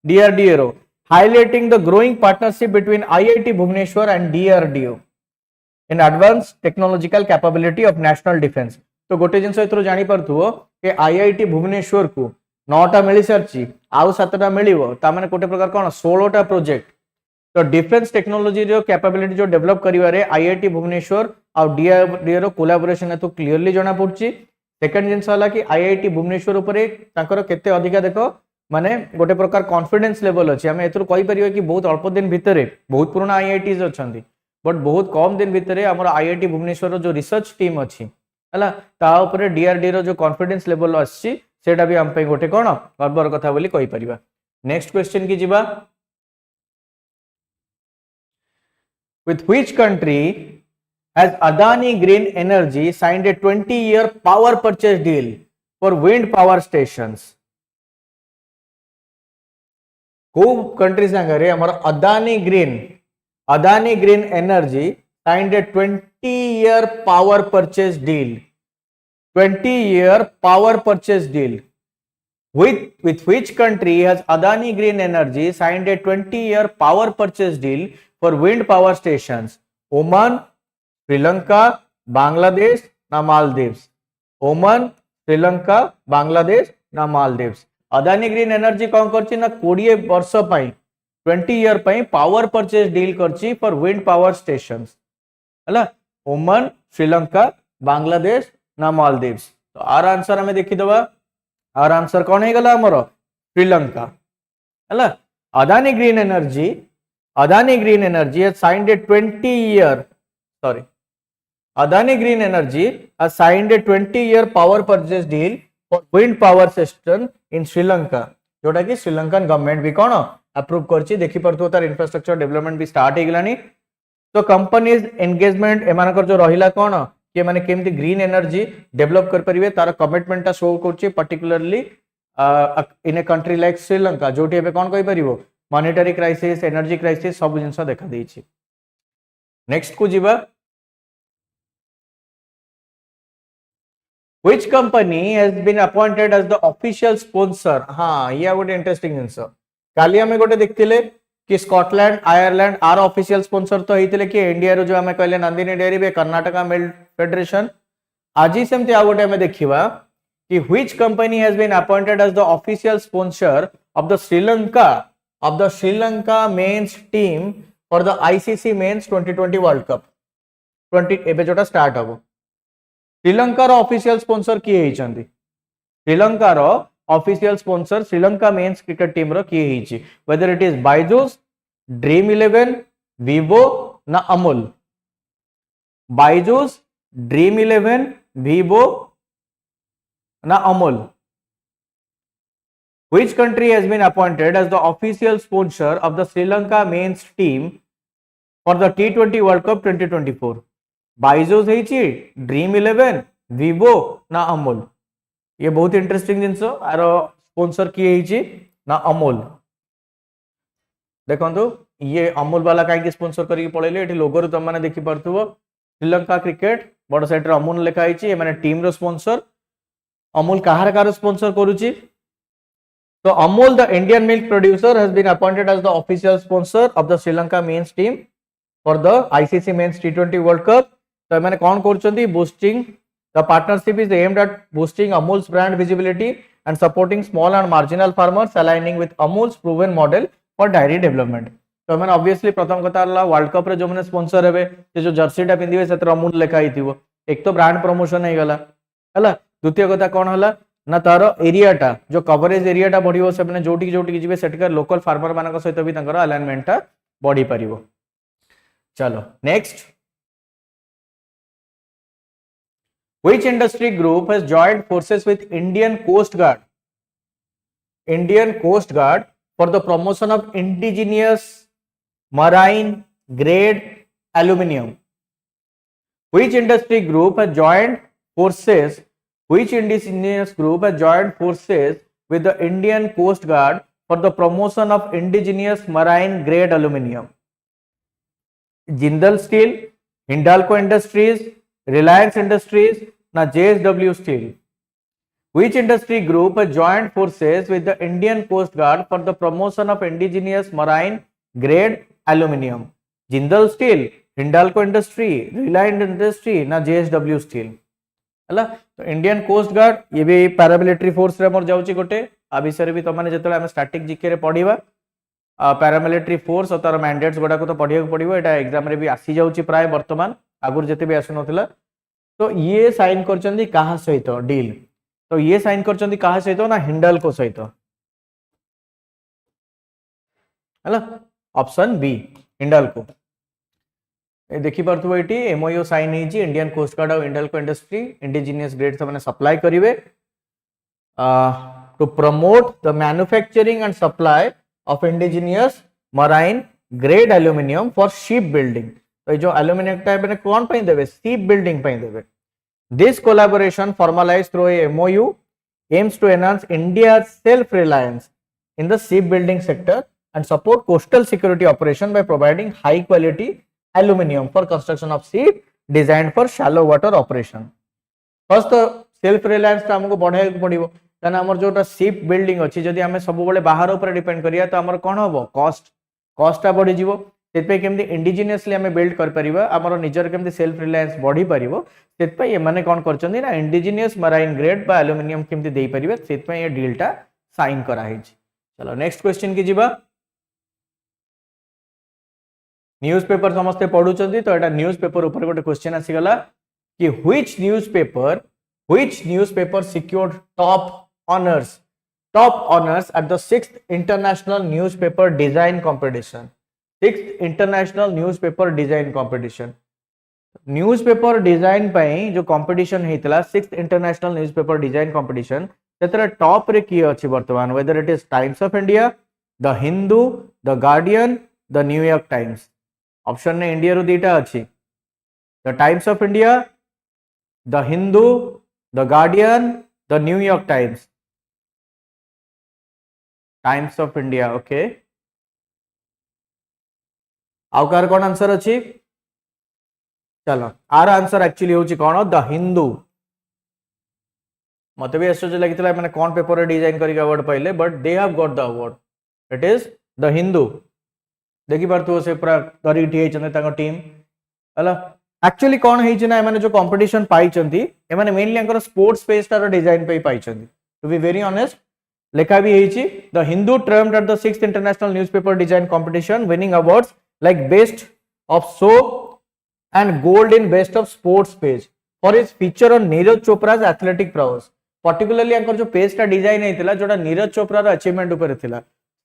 DRDO रो, highlighting the growing partnership between IIT Bhubaneswar and DRDO in advanced technological capability of national defense. तो गोटे जिनस एथरो जानि परथुओ के IIT भुवनेश्वर को 9टा मिली सारची आउ 7टा मिलिवो ता माने कोटे प्रकार कोन 16टा प्रोजेक्ट. तो डिफेंस टेक्नोलॉजी रो कैपेबिलिटी जो डेवलप करिवारे IIT भुवनेश्वर और DRDO रो कोलैबोरेशन है तो क्लियरली जाना पड़ची. सेकंड जिनस वाला कि IIT भुवनेश्वर ऊपर ताकर केते अधिका देखो माने गोटे प्रकार कॉन्फिडेंस लेवल अछि. हम एथरो कहि परियो कि बहुत अल्प दिन भितरे बहुत पुराना IITs अछंती, बट बहुत कम दिन भितरे हमर IIT भुवनेश्वर रो जो रिसर्च टीम अछि हला ता ऊपर DRDO रो जो कॉन्फिडेंस लेवल अछि सेटा भी हम पे गोटे कोन गर्वर कथा बोली कहि परिबा. नेक्स्ट क्वेश्चन की जीवा. With which country has Adani Green Energy signed a 20-year power purchase deal for wind power stations? को कंट्री सांगरे हमर Adani Green Energy signed a 20-year power purchase deal. 20-year power purchase deal. With which country has Adani Green Energy signed a 20-year power purchase deal for wind power stations? Oman, Sri Lanka, Bangladesh na Maldives. Oman, Sri Lanka, Bangladesh na Maldives. Adani Green Energy कौन करछि ना 20 वर्ष पाई 20 year पई power purchase deal करची for wind power stations हला Oman Sri Lanka Bangladesh ना मालदीव्स तो our answer हमें देखि दबा आर आंसर कौन है गला हमरो श्रीलंका हला Adani green energy has signed a 20-year sorry Adani Green Energy has signed a 20-year power purchase deal for wind power system in Sri Lanka जोटा कि श्रीलंकन गवर्नमेंट भी कौन अप्रूव करछि देखि परथो तार इंफ्रास्ट्रक्चर डेवलपमेंट भी स्टार्ट हे गलानी तो कंपनीज एंगेजमेंट एमानकर जो रहिला कौन कि माने केमती ग्रीन एनर्जी डेवलप कर परिवे तार कमिटमेंट शो करछि particularly in a country like Sri Lanka जोटी एबे कौन कहि परिवो मॉनेटरी क्राइसिस एनर्जी क्राइसिस सब जिंस देखा देछि नेक्स्ट को जीवा Which company has been appointed as the official sponsor? हाँ ये गोटे इंटरेस्टिंग जिनस काली हमें गोटे देखते कि Scotland Ireland are official sponsor तो होते कि इंडिया रो जो हमें कहले नंदिनी डेयरी बे कर्नाटका मिल्क फेडरेशन आज सेमती आ गोटे हमें देखिबा कि which company has been appointed as the official sponsor of the Sri Lanka men's team for the ICC men's 2020 World Cup 20 एबे जोटा स्टार्ट हबो श्रीलंकार ऑफिशियल स्पॉन्सर किए हिचंदी श्रीलंकार official sponsor Sri Lanka men's cricket team रो किए हिची whether it is Byju's Dream 11 Vivo ना अमूल बाइजूस ड्रीम 11 विवो ना Amul which country has been appointed as the official sponsor of the Sri Lanka men's team for the T20 World Cup 2024 Byju's है dream 11 Vivo ना अमूल ये बहुत interesting genus are sponsor किए ना अमूल देखो ये अमूल वाला कहीं स्पॉन्सर करके पड़ेले ये लोगो तुम मैंने देखी पार्थुव श्रीलंका क्रिकेट बड़ साइड अमूल लिखाई मैंने टीम रो स्पॉन्सर अमूल कहार कार स्पॉन्सर करुची तो Amul the Indian milk producer has been appointed as the official sponsor of the Sri Lanka men's team for the ICC men's T20 world cup तो मैंने कौन कर boosting the partnership is aimed at boosting Amul's brand visibility and supporting small and marginal farmers aligning with Amul's proven model for diary development तो मैंने obviously प्रथम कथा world cup रे जो मैंने स्पॉन्सर हेबे से जो जर्सीटा पिंधिबे से अमूल लिखा हिथिबो एक तो ब्रांड प्रमोशन हो गला हला द्वितीय कथा कौन हला ना तार एरियाटा जो कवरेज एरियाटा बढ़िबो से मैंने जोटी जोटी जिवे सेटिकर लोकल फार्मर मानक सहित भी तांकर अलाइनमेंटटा बढ़ी परिबो चलो next Which industry group has joined forces with Indian Coast Guard for the promotion of indigenous marine grade aluminium? Which industry group has joined forces? Which indigenous group has joined forces with the Indian Coast Guard for the promotion of indigenous marine grade aluminium? Jindal Steel, Hindalco Industries, Reliance Industries, ना JSW Steel. Which industry group has joined forces with the Indian Coast Guard for the promotion of indigenous marine grade aluminium? Jindal Steel, Hindalco Industry, Reliance Industry, ना JSW Steel. हला तो Indian coast guard ये भी paramilitary force रे मोर जाउची गोटे आ विषय भी तमाने जेतले हम स्टैटिक जीके रे पढिबा पैरामिलिटरी फोर्स और तार मैंडेट्स गुडा को तो पढिया पड़िबो एटा एग्जाम रे भी आसी जाउची प्राय वर्तमान आगुर जेते भी आसु नथिला तो ये साइन करचंदी कहा सहित डील तो ये साइन करचंदी कहा सहित ना हिंडाल्को सहित हला ऑप्शन बी हिंडाल्को ए देखि परथु एटी एमओयू साइन हेजी इंडियन कोस्ट गार्ड और हिंडाल्को इंडस्ट्री इंडिजिनियस ग्रेड से माने सप्लाई करिवे to promote the manufacturing and supply of indigenous marine grade aluminium for ship building तो जो एल्यूमिनियम टाइप ने कौन पे देबे शिप बिल्डिंग पे देबे this collaboration formalized through a MoU aims to enhance India self reliance in the ship building sector and support coastal security operation by providing high quality aluminium for construction of ship designed for shallow water operation first तो self reliance हमको बढ़ाई पड़ो कहना आम जो ship building अच्छी जदि आम सब बाहर ऊपर डिपेंड करिया तो आमर कौन हम कॉस्टा बढ़ी जीवो केमती इंडिजिनियसली आम बिल्ड कर आमर निजर केमती सेल्फ रिलायंस बढ़ी पारिबो सेतपई एमाने कोन करचंदी ना इंडिजिनियस मराइन ग्रेड बा एल्यूमिनियम केमती देई परिबे सेतपई ये डीलटा साइन करा हिज चलो नेक्स्ट क्वेश्चन की जीवा न्यूज़पेपर समस्ते पढुचंदी तो एटा न्यूज़पेपर ऊपर गोटे क्वेश्चन आसीगला कि which newspaper secured top honours at the 6th international newspaper design competition 6th international newspaper design competition newspaper design पई जो कंपटीशन हेतला 6th international newspaper design competition सेतरे टॉप रे की अछि वर्तमान whether it is Times of India the Hindu the Guardian the New York Times option ने India रो दीटा अछि the Times of India the Hindu the Guardian the New York Times of India okay आउ कार कोन आंसर अछि चलो आर आंसर एक्चुअली होची कोन the Hindu मते भी आश्चर्य लगितला माने कोन पेपर डिजाइन करिक अवार्ड पाइले but they have got the award it is the Hindu देखि पारतो से पूरा करी ठी चने ताको टीम हला एक्चुअली कोन हेइ छै ना माने जो कंपटीशन पाई चंती ए माने मेनली अंकर स्पोर्ट्स पेज तार डिजाइन पे पाई चंती टू बी वेरी ऑनेस्ट लेखा भी हेइ छी the Hindu trumped eight the 6th international newspaper design competition winning awards like best of soap and gold in best of sports page for his feature on Neeraj Chopra's athletic prowess particularly अंकर जो page टा design हेतिला जोटा नीरज चोपरा रो achievement ऊपर थिला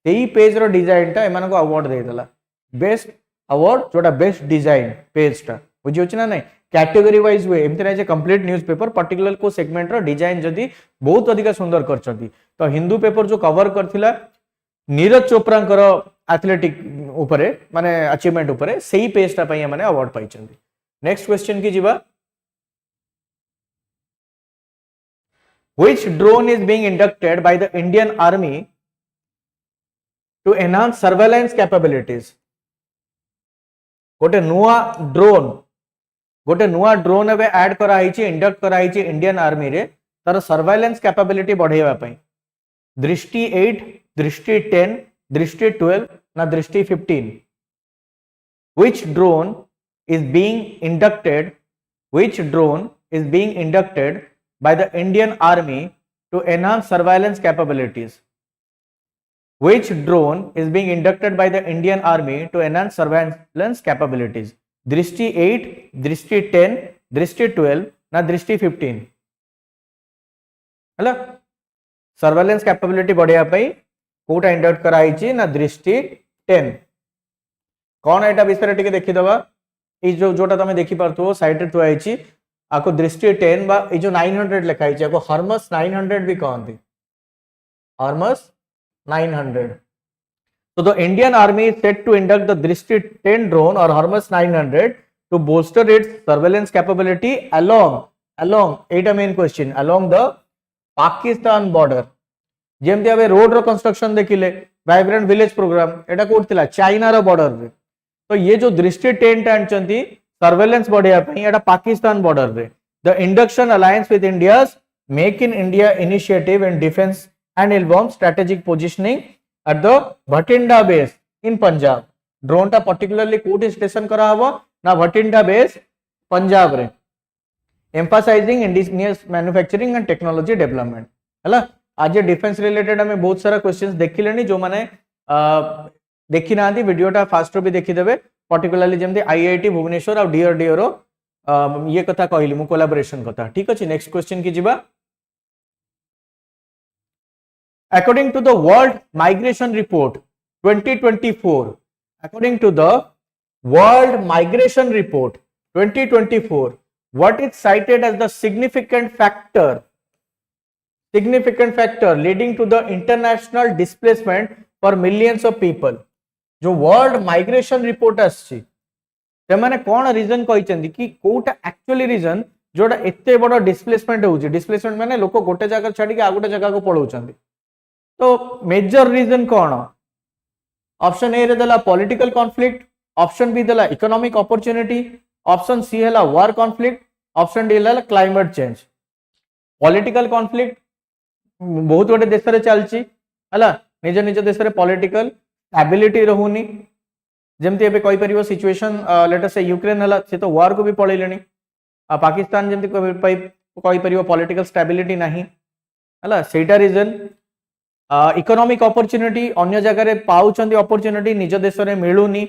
सेही page रो design टा एमान को अवार्ड देइतला बेस्ट अवार्ड जोटा बेस्ट डिजाइन पेज टा बुझियो छी ना नहीं कैटेगरी वाइज वे एमते नै जे कंप्लीट न्यूज़पेपर पर्टिकुलर को सेगमेंट रो डिजाइन जदी बहुत अधिक सुंदर करचंती तो हिंदू पेपर जो कवर करथिला नीरज चोपरा करो एथलेटिक ऊपर माने अचीवमेंट ऊपर सही पेज टा पई माने अवार्ड पाई चंदी नेक्स्ट क्वेश्चन की जीवा which drone is being inducted by the Indian army to enhance surveillance capabilities गोटे नुआ ड्रोन एबे ऐड करा हिची इंडक्ट करा हिची इंडियन आर्मी रे तार सर्वेलेंस कैपेबिलिटी बढ़ेवा पई दृष्टि 8 दृष्टि 10 दृष्टि 12 ना दृष्टि 15 which drone is being inducted by the Indian Army to enhance surveillance capabilities which drone is being inducted by the Indian Army to enhance surveillance capabilities दृष्टि 8 दृष्टि 10 दृष्टि 12 ना दृष्टि 15 हला सर्वेलेंस कैपेबिलिटी बढ़िया पई कोटा इंडक्ट कराई छी ना दृष्टि 10 कोन एटा विषय टिके देखि दबा ई जो जोटा तमे देखि परतो साइड रे थुआई छी आको दृष्टि 10 बा ई जो 900 लिखाई छी आको हर्मस 900 भी कहंती Hermes 900 so the Indian Army is set to induct the दृष्टि 10 drone or Hermes 900 to bolster its surveillance capability along Etah main question along the Pakistan border जेमती अबे रोड रो कंस्ट्रक्शन देखिले वाइब्रेंट विलेज प्रोग्राम एटा code थिला China रो border रे तो ये जो दृष्टि 10 टा आनचंती सर्वेलेंस बढ़िया पई एटा पाकिस्तान बॉर्डर रे the induction alliance with India's make in India initiative in defence and involve strategic positioning at the Bathinda base in Punjab drone टा पर्टिकुलरली कोड स्टेशन करा हबो ना भटिंडा बेस पंजाब रे emphasising indigenous manufacturing and technology development हला आज defence related हमें बहुत सारा क्वेश्चंस देखिलेनी जो माने देखि नांती वीडियोटा फास्ट भी देखि देबे पर्टिकुलरली जेमते आईआईटी भुवनेश्वर और डीआरडीओ रो ये कथा कहली मु कोलैबोरेशन कथा ठीक अछि नेक्स्ट क्वेश्चन की जिबा according to the world migration report 2024 according to the world migration report 2024 what is cited as the significant factor leading to the international displacement for millions of people जो world migration report आछि ते माने कोन reason कहि चंदी कि Kota actually reason जोटा एते बड़ displacement होउची डिस्प्लेसमेंट माने लोक गोटे जगह छाडी के आ गोटे जगह को पळौ चंदी तो मेजर रीजन कोन ऑप्शन ए रे देला पॉलिटिकल कॉन्फ्लिक्ट ऑप्शन बी देला इकोनॉमिक अपॉर्चुनिटी ऑप्शन सी हैला वार कॉन्फ्लिक्ट ऑप्शन डी हैला क्लाइमेट चेंज पॉलिटिकल कॉन्फ्लिक्ट बहुत गोटे देश रे चलची हला निज निज देश रे पॉलिटिकल स्टेबिलिटी रहूनी जेमती एबे कहि परिबो सिचुएशन लेट अस से यूक्रेन हला से तो वार को भी पळैलेनी पाकिस्तान जेमती कहि परिबो पॉलिटिकल स्टेबिलिटी नाही हला सेटा रीजन इकोनॉमिक अपॉर्चुनिटी अन्य जगह रे पाउचंदी अपॉर्चुनिटी निज देश रे मिलुनी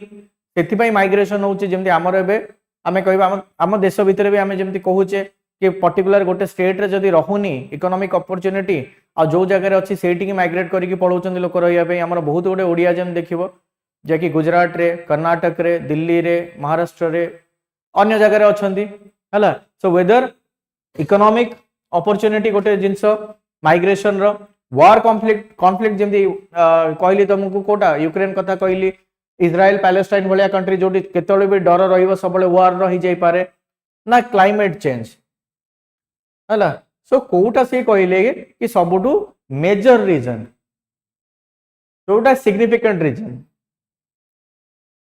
से माइग्रेशन होची जेमती हमर एबे आमे कहबा हम देश भितर भी आमे जेमती कहूचे कि पर्टिकुलर गोटे स्टेट रे जदी रहुनी इकोनॉमिक अपॉर्चुनिटी आ जो जगह रे अछि सेठी की माइग्रेट करिक पळौचंदी लोक रहिया पे हमर बहुत गोटे ओडिया जेम देखिबो जे कि गुजरात रे कर्नाटक रे दिल्ली रे महाराष्ट्र रे अन्य जगह रे अछंती हला सो वेदर इकोनॉमिक अपॉर्चुनिटी गोटे जिंस माइग्रेशन रो वार कॉन्फ्लिक्ट जेमती कहली तुमको कोटा यूक्रेन कथा कहली इज्राएल पैलेस्टाइन भाया कंट्री जो केतले भी डर रहिबो सबले वार रही जाई पारे ना क्लाइमेट चेंज हला सो कोटा से कहले कि सबुटू मेजर रीजन जोटा सिग्निफिकेंट रीजन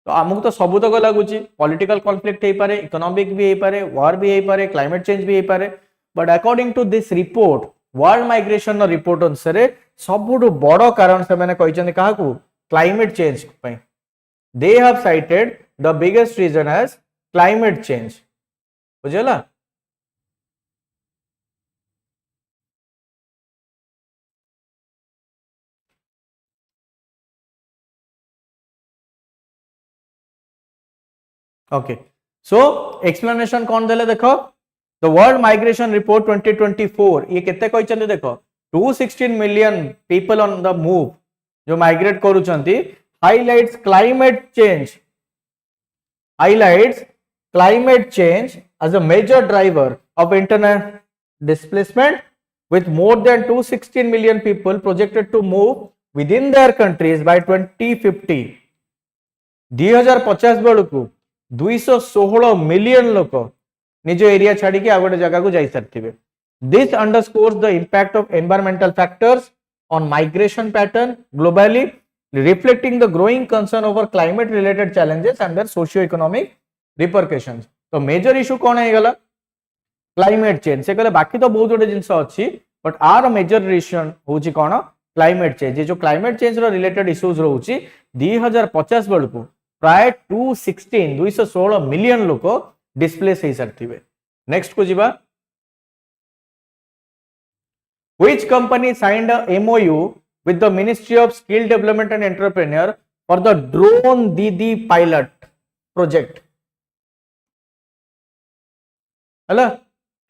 तो आमको तो सबू तक लगुच पॉलिटिकल कॉन्फ्लिक्ट हो पारे इकोनॉमिक भी हो पारे वार भी हो पारे क्लाइमेट चेंज भी हो पारे but according to this report world migration report अनुसार सबुठु बड़ कारण से मैंने कहते क्या climate change they have cited the biggest reason as climate change बुझेला ओके सो एक्सप्लेनेशन कौन देले देखो द वर्ल्ड माइग्रेशन रिपोर्ट 2024 ये केते कहचंदी देखो 216 million people on the move जो migrate करूचंती highlights climate change as a major driver of internet displacement with more than 216 million people projected to move within their countries by 2050 2050 बेलू 216 million लोक निज area छाड़ी आ गोटे जगह को जाई सारथिबे this underscores the impact of environmental factors on migration pattern globally reflecting the growing concern over climate related challenges and their socio economic repercussions तो मेजर इशू कौन है गला क्लाइमेट चेंज से कहले बाकी तो बहुत गोटे जिंस अछि बट आर मेजर रीजन होची कोन क्लाइमेट चेंज ये जो क्लाइमेट चेंज रो रिलेटेड इश्यूज रहउची 2050 बेलको प्राय 216 मिलियन लोक डिस्प्लेस हे सरथिबे नेक्स्ट को जिबा which company signed a MOU with the Ministry of Skill Development and Entrepreneur for the Drone Didi pilot project हला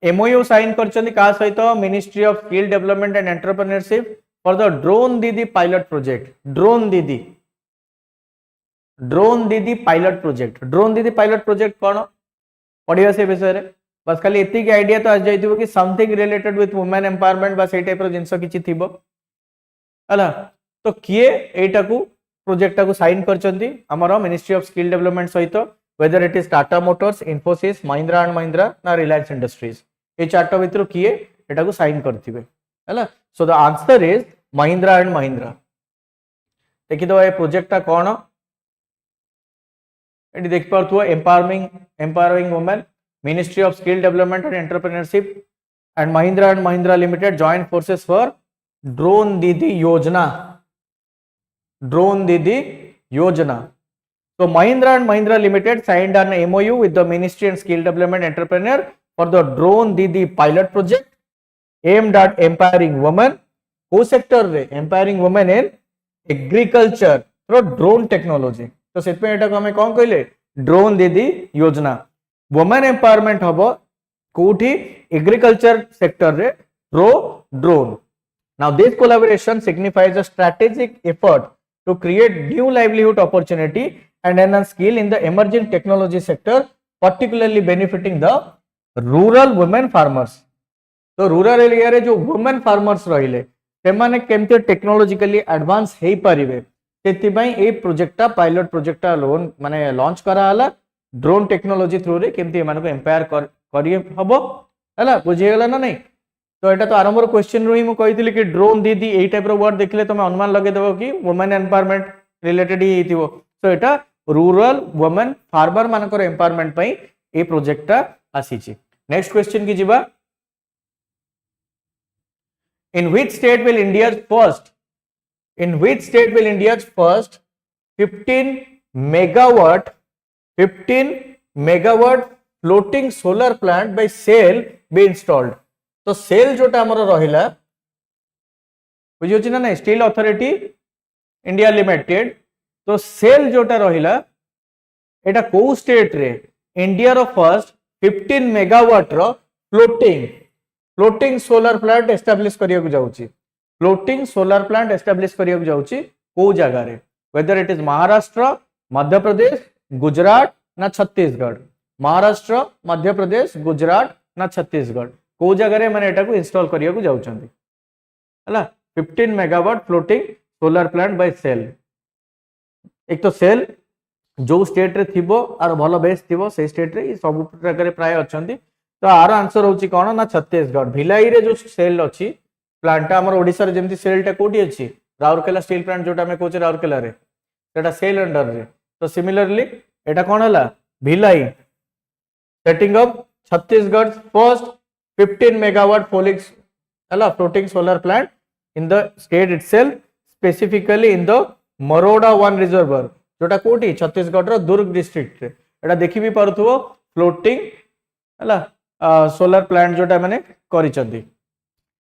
MOU sign करचंदी का सहित Ministry of Skill Development and Entrepreneurship for the Drone Didi pilot project Drone Didi pilot project कौन पढ़िया से विषय रे बस खाली एति की आइडिया तो आ जाइथिबो कि something related with women empowerment बस ए टाइप रो जिंस किछि थिबो हला तो किए एटा को प्रोजेक्ट को साइन करचंती हमरो मिनिस्ट्री ऑफ स्किल डेवलपमेंट सहित weather it is Tata Motors Infosys Mahindra and Mahindra ना रिलायंस इंडस्ट्रीज ए चारटा भितर किए एटा को साइन करथिबे हला so the answer is Mahindra and Mahindra देखि दो ए प्रोजेक्टटा कोन एटी देख पारथुओ empowering women ministry of skill development and entrepreneurship and Mahindra limited joint forces for drone Didi Yojana so Mahindra and Mahindra Limited signed an MOU with the Ministry and Skill Development Entrepreneur for the Drone Didi pilot project aimed at empowering women who sector re empowering women in agriculture through drone technology तो सेत पे एटा को हमें कोन कहले drone Didi योजना women empowerment हबो कोठी agriculture sector रे through drone Now, this collaboration signifies a strategic effort to create new livelihood opportunity and enhance skill in the emerging technology sector, particularly benefiting the rural women farmers. So, rural area रे जो women farmers रहिले, सेमाने केमते technologically advance हेई परिवे, सेतिबाई ए प्रोजेक्टा pilot प्रोजेक्टा loan माने launch करा हला drone technology through रे केमते मानको empire करिए हबो हला बुझिए गला ना नहीं तो एटा तो आरंभ क्वेश्चन रो ही मु कहितली कि ड्रोन दीदी एई टाइप रो वर्ड देखले तुम अनुमान लगे देबो कि वुमेन एम्पावरमेंट रिलेटेड ही हिथिबो सो एटा रूरल वुमेन फार्मर मानकर एम्पावरमेंट पई ए प्रोजेक्टटा आसीची नेक्स्ट क्वेश्चन की जिबा in which state will India's first 15 megawatt floating solar plant by SAIL be installed तो सेल जोटा हमर रहिला बुझियो ना ना स्टील अथॉरिटी इंडिया लिमिटेड तो सेल जोटा रहिला एटा को स्टेट रे इंडिया रो फर्स्ट 15 मेगावाट रो फ्लोटिंग सोलर प्लांट एस्टाब्लिश करिया को जाउची फ्लोटिंग सोलर प्लांट एस्टाब्लिश करिया को जाउची को जगह रे weather it is Maharashtra Madhya Pradesh Gujarat ना छत्तीसगढ़ महाराष्ट्र मध्य प्रदेश गुजरात ना छत्तीसगढ़ को जगह रे माने एटा को इंस्टॉल करिया को जाउचंदी हला 15 megawatt floating solar plant by SAIL एक तो सेल जो स्टेट रे थिबो आर भलो बेस थिबो से स्टेट रे सब प्रकार प्राय अछंती तो आर आंसर होची कोन ना छत्तीसगढ़ भिलाई रे जो सेल अछि प्लांट हमर ओडिसा रे जेमति सेल टा कोठी अछि राउरकेला स्टील प्लांट जोटा में कोचे राउरकेला रे सेटा सेल अंडर रे तो सिमिलरली एटा कोन हला Bhilai setting up Chhattisgarh first 15 megawatt floating solar plant in the state itself specifically in the Maroda वन रिजर्वर जोटा कोठी छत्तीसगढ़ रो दुर्ग डिस्ट्रिक्ट रे एटा देखि भी पारुथबो फ्लोटिंग हला सोलर प्लांट जोटा माने करिसंती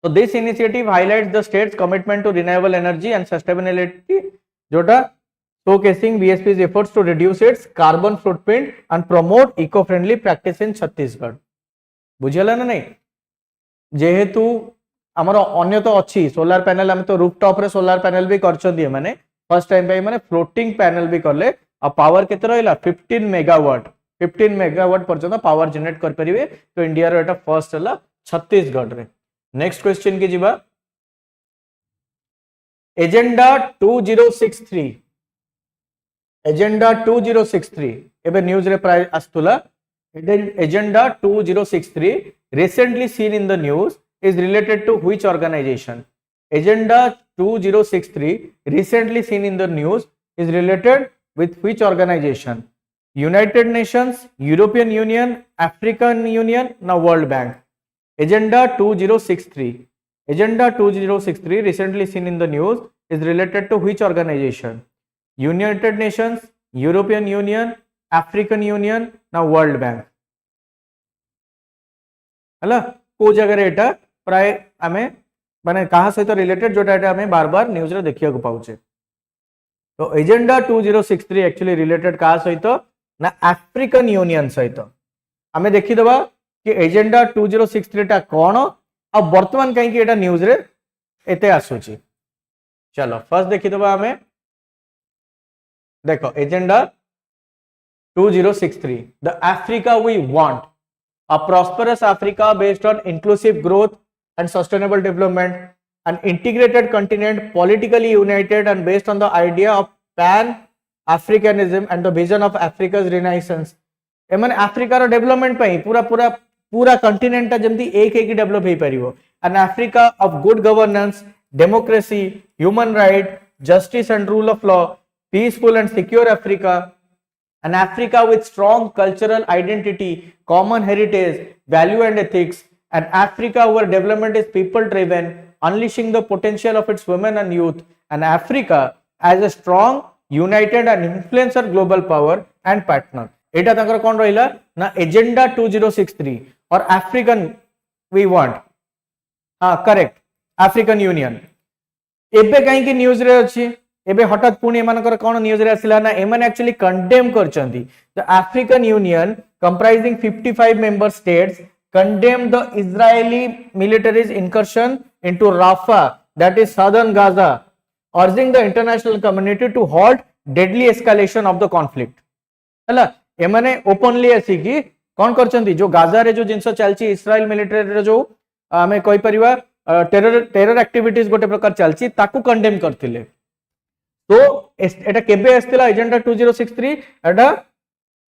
so this initiative highlights the state's commitment to renewable energy and sustainability जोटा showcasing BSP's efforts to reduce its carbon footprint and promote eco-friendly practice in Chhattisgarh बुझियला ना नहीं जेहेतु हमर अन्य तो अच्छी सोलार पैनल हम तो रूफटॉप रे सोलार पैनल भी करछंदी माने फर्स्ट टाइम पे माने फ्लोटिंग पैनल भी करले आ पावर केते रहला 15 मेगावाट पर्यंत पावर जनरेट कर परिबे तो इंडिया रो एटा फर्स्ट हला छत्तीसगढ़ रे नेक्स्ट क्वेश्चन के जिबा एजेंडा 2063 एबे न्यूज रे प्राय आस्तुला agenda 2063 recently seen in the news is related to which organization agenda 2063 recently seen in the news is related with which organization United Nations European Union African Union now World Bank agenda 2063 recently seen in the news is related to which organization United Nations European Union African Union now World Bank हला को जगह एटा प्राय आमे माने कहा सहित related जोटा एटा आमे बार बार न्यूज रे देखिया को पाउचे तो एजेंडा 2063 एक्चुअली रिलेटेड कहा सहित ना अफ्रीकन यूनियन सहित आमे देखि दबा कि एजेंडा 2063 टा कोन आ वर्तमान कहीं कि एटा न्यूज रे एते आसुची चलो फर्स्ट देखि दबा आमे देखो agenda 2063 the Africa we want a prosperous Africa based on inclusive growth and sustainable development, an integrated continent politically united and based on the idea of pan-Africanism and the vision of Africa's renaissance. एमन Africa रो development पई पूरा continent ता जमती एक develop हे परिबो an Africa of good governance, democracy, human right, justice and rule of law, peaceful and secure Africa, an Africa with strong cultural identity, common heritage, value and ethics, an Africa where development is people driven, unleashing the potential of its women and youth, an Africa as a strong, united and influencer global power and partner. एटा तंकर कोन रहिला ना agenda 2063 और African we want हां correct African union एबे काई कि news रे अछि एबे हठात पुणी एमानकर कोन न्यूज रे आसिला ना एमन एक्चुअली कंडेम करचंदी the African Union comprising 55 member states condemn the Israeli military's incursion into Rafah that is southern Gaza urging the international community to halt deadly escalation of the conflict हला एमाने openly आसी कि कोन करचंदी जो Gaza रे जो जिंस चलची इस्राएल military रे जो हमें कहि परिबा टेरर एक्टिविटीज गोटे प्रकार चलची ताकू कंडेम करथिले तो एटा केबे आस्तिला एजेंडा 2063 एटा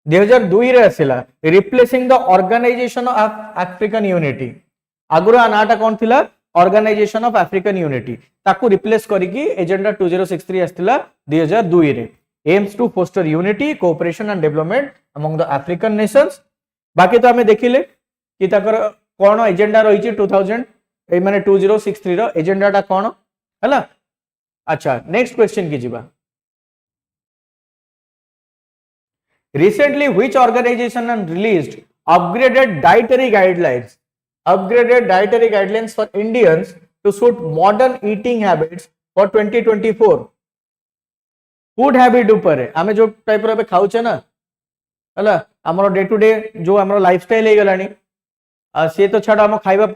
2002 रे आसिला replacing the organisation of African unity आगुरा नाटा कोन थिला ऑर्गेनाइजेशन ऑफ अफ्रीकन यूनिटी ताकू रिप्लेस करिकि एजेंडा 2063 आस्तिला 2002 रे aims to foster unity cooperation and development among the African nations बाकी तो हमें देखिले कि ताकर कोन एजेंडा रहिछि 2000 ए माने 2063 रो एजेंडा टा कोन हला अच्छा नेक्स्ट क्वेश्चन की जिबा recently which organization has released upgraded dietary guidelines for Indians to suit modern eating habits for 2024 food habit ऊपर आमे जो टाइप रे खाउछे ना है आमर डे टू डे जो आम लाइफस्टाइल हो गलानी सी तो छाड़ आम खाଇବା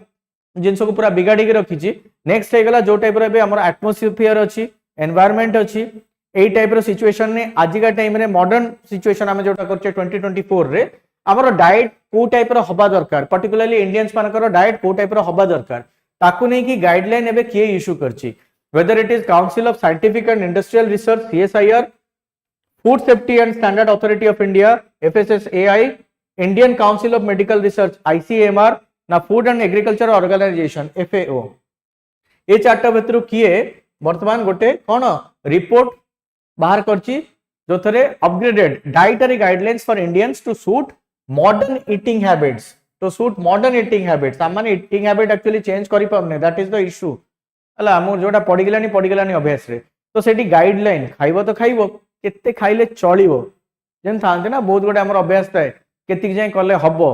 जिनस को पूरा बिगाड़ी रखी नेक्स्ट होगा जो टाइप एटमोस्फियर अच्छी एनवायरमेंट अच्छी यही टाइप सिचुएशन ने आजिका टाइम रे मॉडर्न सिचुएशन आम जोटा करछे 2024 रे आमर डाइट को टाइप हवा दरकार पर्टिकुलरली इंडियंस मानकर डाइट को टाइप हवा दरकार ताकू नहीं कि गाइडलाइन एबे किए इश्यू करछि whether it is Council of Scientific and Industrial Research CSIR, Food Safety and Standard Authority of India FSSAI, Indian Council of Medical Research ICMR ना Food and Agriculture Organization FAO ये चार्टा भितर किए वर्तमान गोटे कौन रिपोर्ट बाहर करछि जो थरे upgraded dietary guidelines for Indians to suit modern eating habits to suit modern eating habits आम ईटिंग हैबिट एक्चुअली चेंज करि पाउने दैट इज द इश्यू हला मो जोटा पड़गलानी अभ्यास रे तो सेठी गाइडलाइन खाइबो तो खाइबो केते खाइले चलिबो जेन थांते ना बहुत गोटे हमर अभ्यास थाए केतिक जाय कले हबो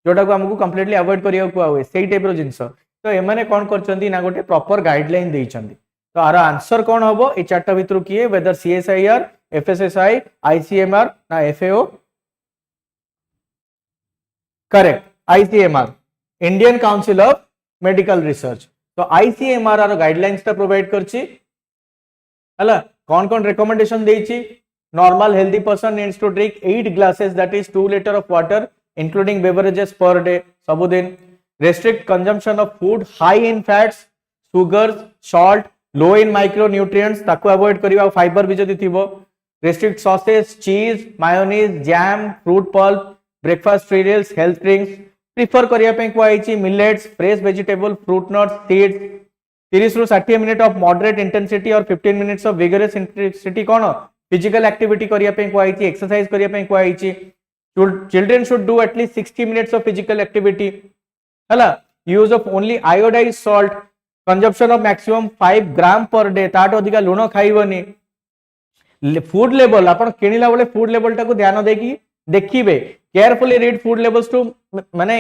जोटा को हमकु कंप्लीटली अवॉइड करिया को आवे सेही टाइप रो जिंस तो एमाने कोन करचंती ना गोटे प्रॉपर गाइडलाइन देइचंती तो आर आंसर कोन हबो ए चारटा भितरु किए वेदर सीएसआईआर एफएसएसआई आईसीएमआर ना FAO correct ICMR Indian council of medical research तो आईसीएमआर आर गाइडलाइंस ता प्रोवाइड करछि हला कौन कौन रिकमेंडेशन देछि normal healthy person needs to drink 8 glasses that is 2 litre of water including beverages per day सबुदिन restrict consumption of food high in fats sugars salt low in micronutrients ताको avoid करिवा fibre भी जदी थिबो restrict sauces cheese mayonnaise jam fruit pulp breakfast cereals health drinks prefer करिया पे कोआइची millets fresh vegetable fruit nuts seeds 30 ରୁ 60 minute of moderate intensity और 15 minutes of vigorous intensity कोन फिजिकल एक्टिविटी करिया पे कोआइची एक्सरसाइज करिया पे कोआइची children should do at least 60 minutes of physical activity हला use of only iodised salt consumption of maximum 5 gram per day ताट अधिका लुण खाइबनी फूड लेवल आपण किनिला बेले फूड लेवल टाको ध्यान देकी देखिबे carefully read food labels to माने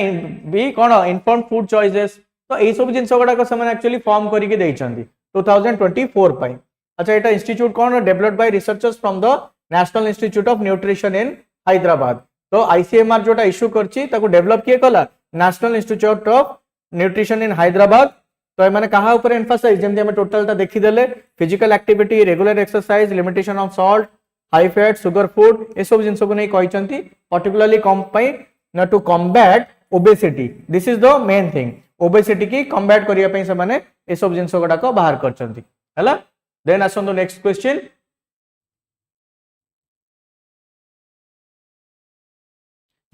बी कोन इन्फॉर्म फूड चॉइसेस तो ए सब जिंस गुडा को समान एक्चुअली फॉर्म करी के देइचंदी 2024 पई अच्छा एटा institute cone developed by researchers from the national institute of nutrition in Hyderabad तो आईसीएमआर जोटा इश्यू करछि ताको डेवलप किए कला national institute of nutrition in Hyderabad तो मैंने कहा ऊपर एम्फसाइज जेमते हम टोटल ता देखि देले physical activity regular exercise limitation of salt high fat sugar food ए सब जिंस को नहीं कहिसंती पर्टिकुलरली ना to combat obesity this is the main thing obesity की कॉम्बैट करिया पई से माने ए सब जिंस गुडा को बाहर करचंती हला देन आसन द नेक्स्ट क्वेश्चन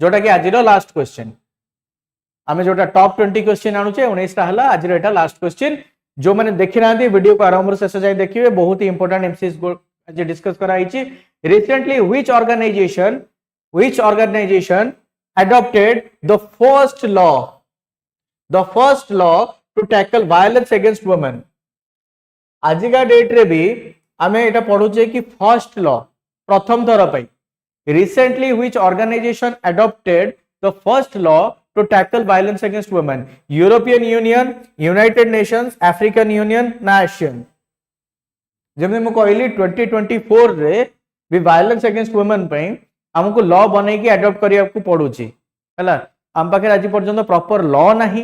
जोटा कि आज लास्ट क्वेश्चन आमे जोटा टॉप 20 क्वेश्चन आनुचे 19 टा हला आज एटा लास्ट क्वेश्चन जो माने देखि नांती वीडियो को आरंभ से शेष जाय देखिबे बहुत ही इंपोर्टेंट एमसीएस आज डिस्कस कराइछि recently which organisation adopted the first law to tackle violence against women आजिका डेट रे भी आमे एटा पढुचे कि फर्स्ट लॉ प्रथम थर पई recently which organization adopted the first law to tackle violence against women European Union United Nations African Union ना ASEAN जेमे मु कहली 2024 रे भी वायलेंस अगेंस्ट वुमेन पे हमको लॉ बनै कि अडॉप्ट करिया को पडुची हला हम पाखे आज पर्यंत प्रॉपर लॉ नाही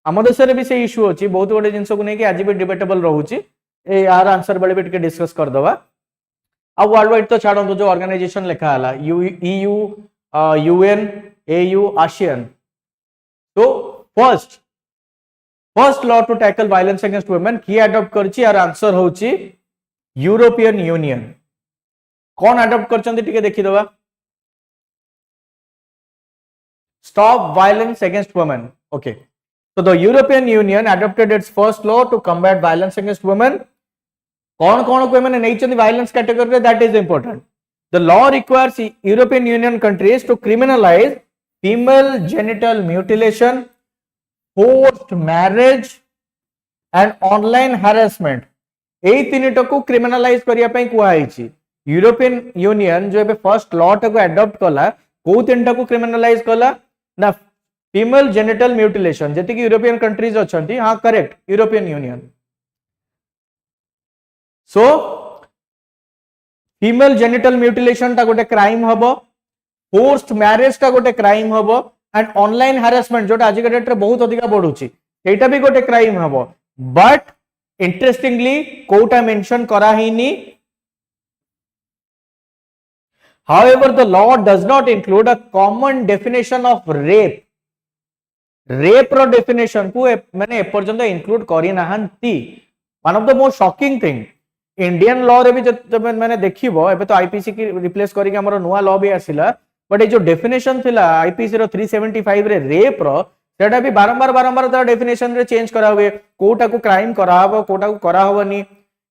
हम देश रे भी से इश्यू अछि बहुत गोटे जिंस को नै कि आज भी डिबेटेबल रहउची ए यार आंसर बळे भी टिके डिस्कस कर दवा आ वर्ल्ड वाइड तो छाडो जो ऑर्गेनाइजेशन लिखा हला EU UN AU ASEAN तो first law to tackle violence against women की अडॉप्ट करची यार आंसर होची यूरोपियन यूनियन कौन अडॉप्ट करचंती टिके देखि दवा stop violence against women okay so the European Union adopted its first law to combat violence against women कौन कौन को मैंने नहीं चंदी violence category that is important the law requires European Union countries to criminalize female genital mutilation forced marriage and online harassment एई तीनटा को criminalize करिया पई कुआइछि European union जो एबे फर्स्ट लॉ टाको अडॉप्ट कला को तीनटा को क्रिमिनलाइज कला ना फीमेल जेनिटल म्यूटिलेशन जति कि यूरोपियन कंट्रीज अछंती हां correct European union so female genital mutilation ता गोटे क्राइम हबो फोर्स्ड मैरिज टा गोटे क्राइम हबो एंड ऑनलाइन हारासमेंट जोटा आज डेट रे बहुत अधिक बढ़ुची एटा भी गोटे क्राइम हबो बट इंटरेस्टिंगली कोटा मेंशन करा हिनी however the law does not include a common definition of rape rape रो डेफिनेशन को माने एपर्यंत इंक्लूड करी नाहंती one of the most shocking thing Indian law रे भी जब मैंने देखिबो एबे तो आईपीसी की रिप्लेस करी हमर नुवा लॉ भी आसिला बट ए जो डेफिनेशन थिला आईपीसी रो 375 रे रेप रो सेटा भी बारंबार तार डेफिनेशन रे चेंज करा हुए कोटा को क्राइम करा हबो कोटा को करा हबनी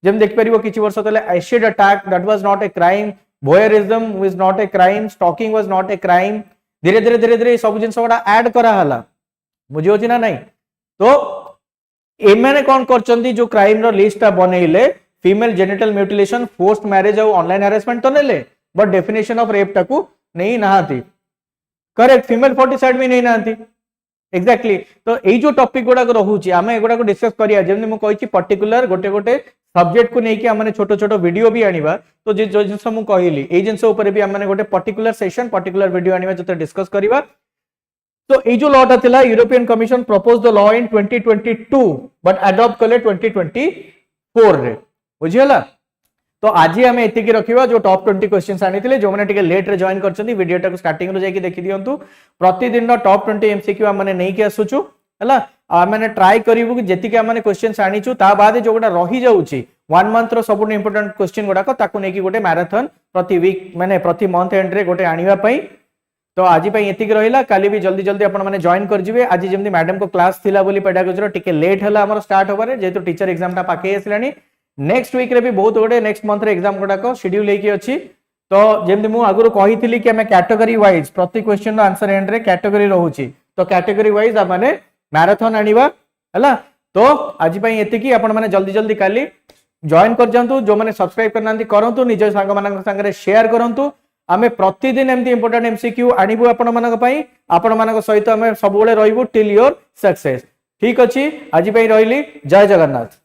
जेम देख परिबो किछि वर्ष तले acid attack that was not a crime voyeurism was not a crime stalking was not a crime धीरे धीरे सब जिन सब ऐड करा हला बुझी होची ना नहीं तो एमाने कोन करचंदी जो क्राइम रो लिस्ट बनैले female genital mutilation forced marriage और ऑनलाइन हैरेसमेंट तो नेले बट डेफिनेशन ऑफ रेप टाकू नहीं नाहाती करेक्ट फीमेल फोर्टिसाइड भी नहीं नाहाती एक्जेक्टली तो एई जो टॉपिक गुडा को रहूची आमे एगुडा को डिस्कस करिया जेमने मु कहि पर्टिकुलर गोटे गोटे सब्जेक्ट को लेके हमने छोटो छोटो वीडियो भी आनिबा तो जो जिंस मु कहली एई जिंस ऊपर भी हमने गोटे पर्टिकुलर सेशन पर्टिकुलर वीडियो आनिबा जते डिस्कस करिबा तो एई जो लॉ थिला European commission propose the law in 2022 but adopt कले 2024 रे बुझियला तो आज ही हमें एतिकी रखिबा जो टॉप 20 क्वेश्चंस आनिथिले जो माने टिके लेट रे जॉइन करछंती वीडियो टाको स्टार्टिंग रो जाकी देखि दियंतु प्रतिदिन नो टॉप 20 एमसीक्यू हमने नै के आसुचु हला आ मैंने ट्राई करिवु कि जेतिके हमने क्वेश्चंस आनिचु ता बाद जो गोटा रही जाउची 1 मंथ रो सबु इंपोर्टेंट क्वेश्चन गुडा को ताको नै कि गोटे मैराथन प्रति वीक माने प्रति मंथ एंड रे गोटे आनिबा पई तो आज पई एतिकी रहिला काली भी जल्दी जल्दी अपन माने जॉइन कर जिवे आज जेमती मैडम को क्लास थिला बोली पेडागोजी रो टिके लेट हला हमर स्टार्ट होबारे जेतु टीचर एग्जाम टा पाके आसलानी नेक्स्ट वीक रे भी बहुत गोटे नेक्स्ट मंथ रे एग्जाम गुडा को शेड्यूल लेके अछि तो जेमती मु आगुरो कहिथिली कि हमें कैटेगरी वाइज प्रति क्वेश्चन रो आंसर एंड रे कैटेगरी रहूची तो कैटेगरी वाइज आ माने मैराथन आनिबा हला तो आज पई एतिकी अपन माने जल्दी जल्दी काली जॉइन कर जंतु जो माने सब्सक्राइब करनांती करंतु निज संग मानक संगे शेयर करंतु आमे प्रतिदिन एमती इंपोर्टेंट एमसीक्यू आनिबु आपण मानक पई आपण मानक सहित आमे सब बेले रहइबु टिल योर सक्सेस ठीक अछि आज पई रहिली जय जगन्नाथ।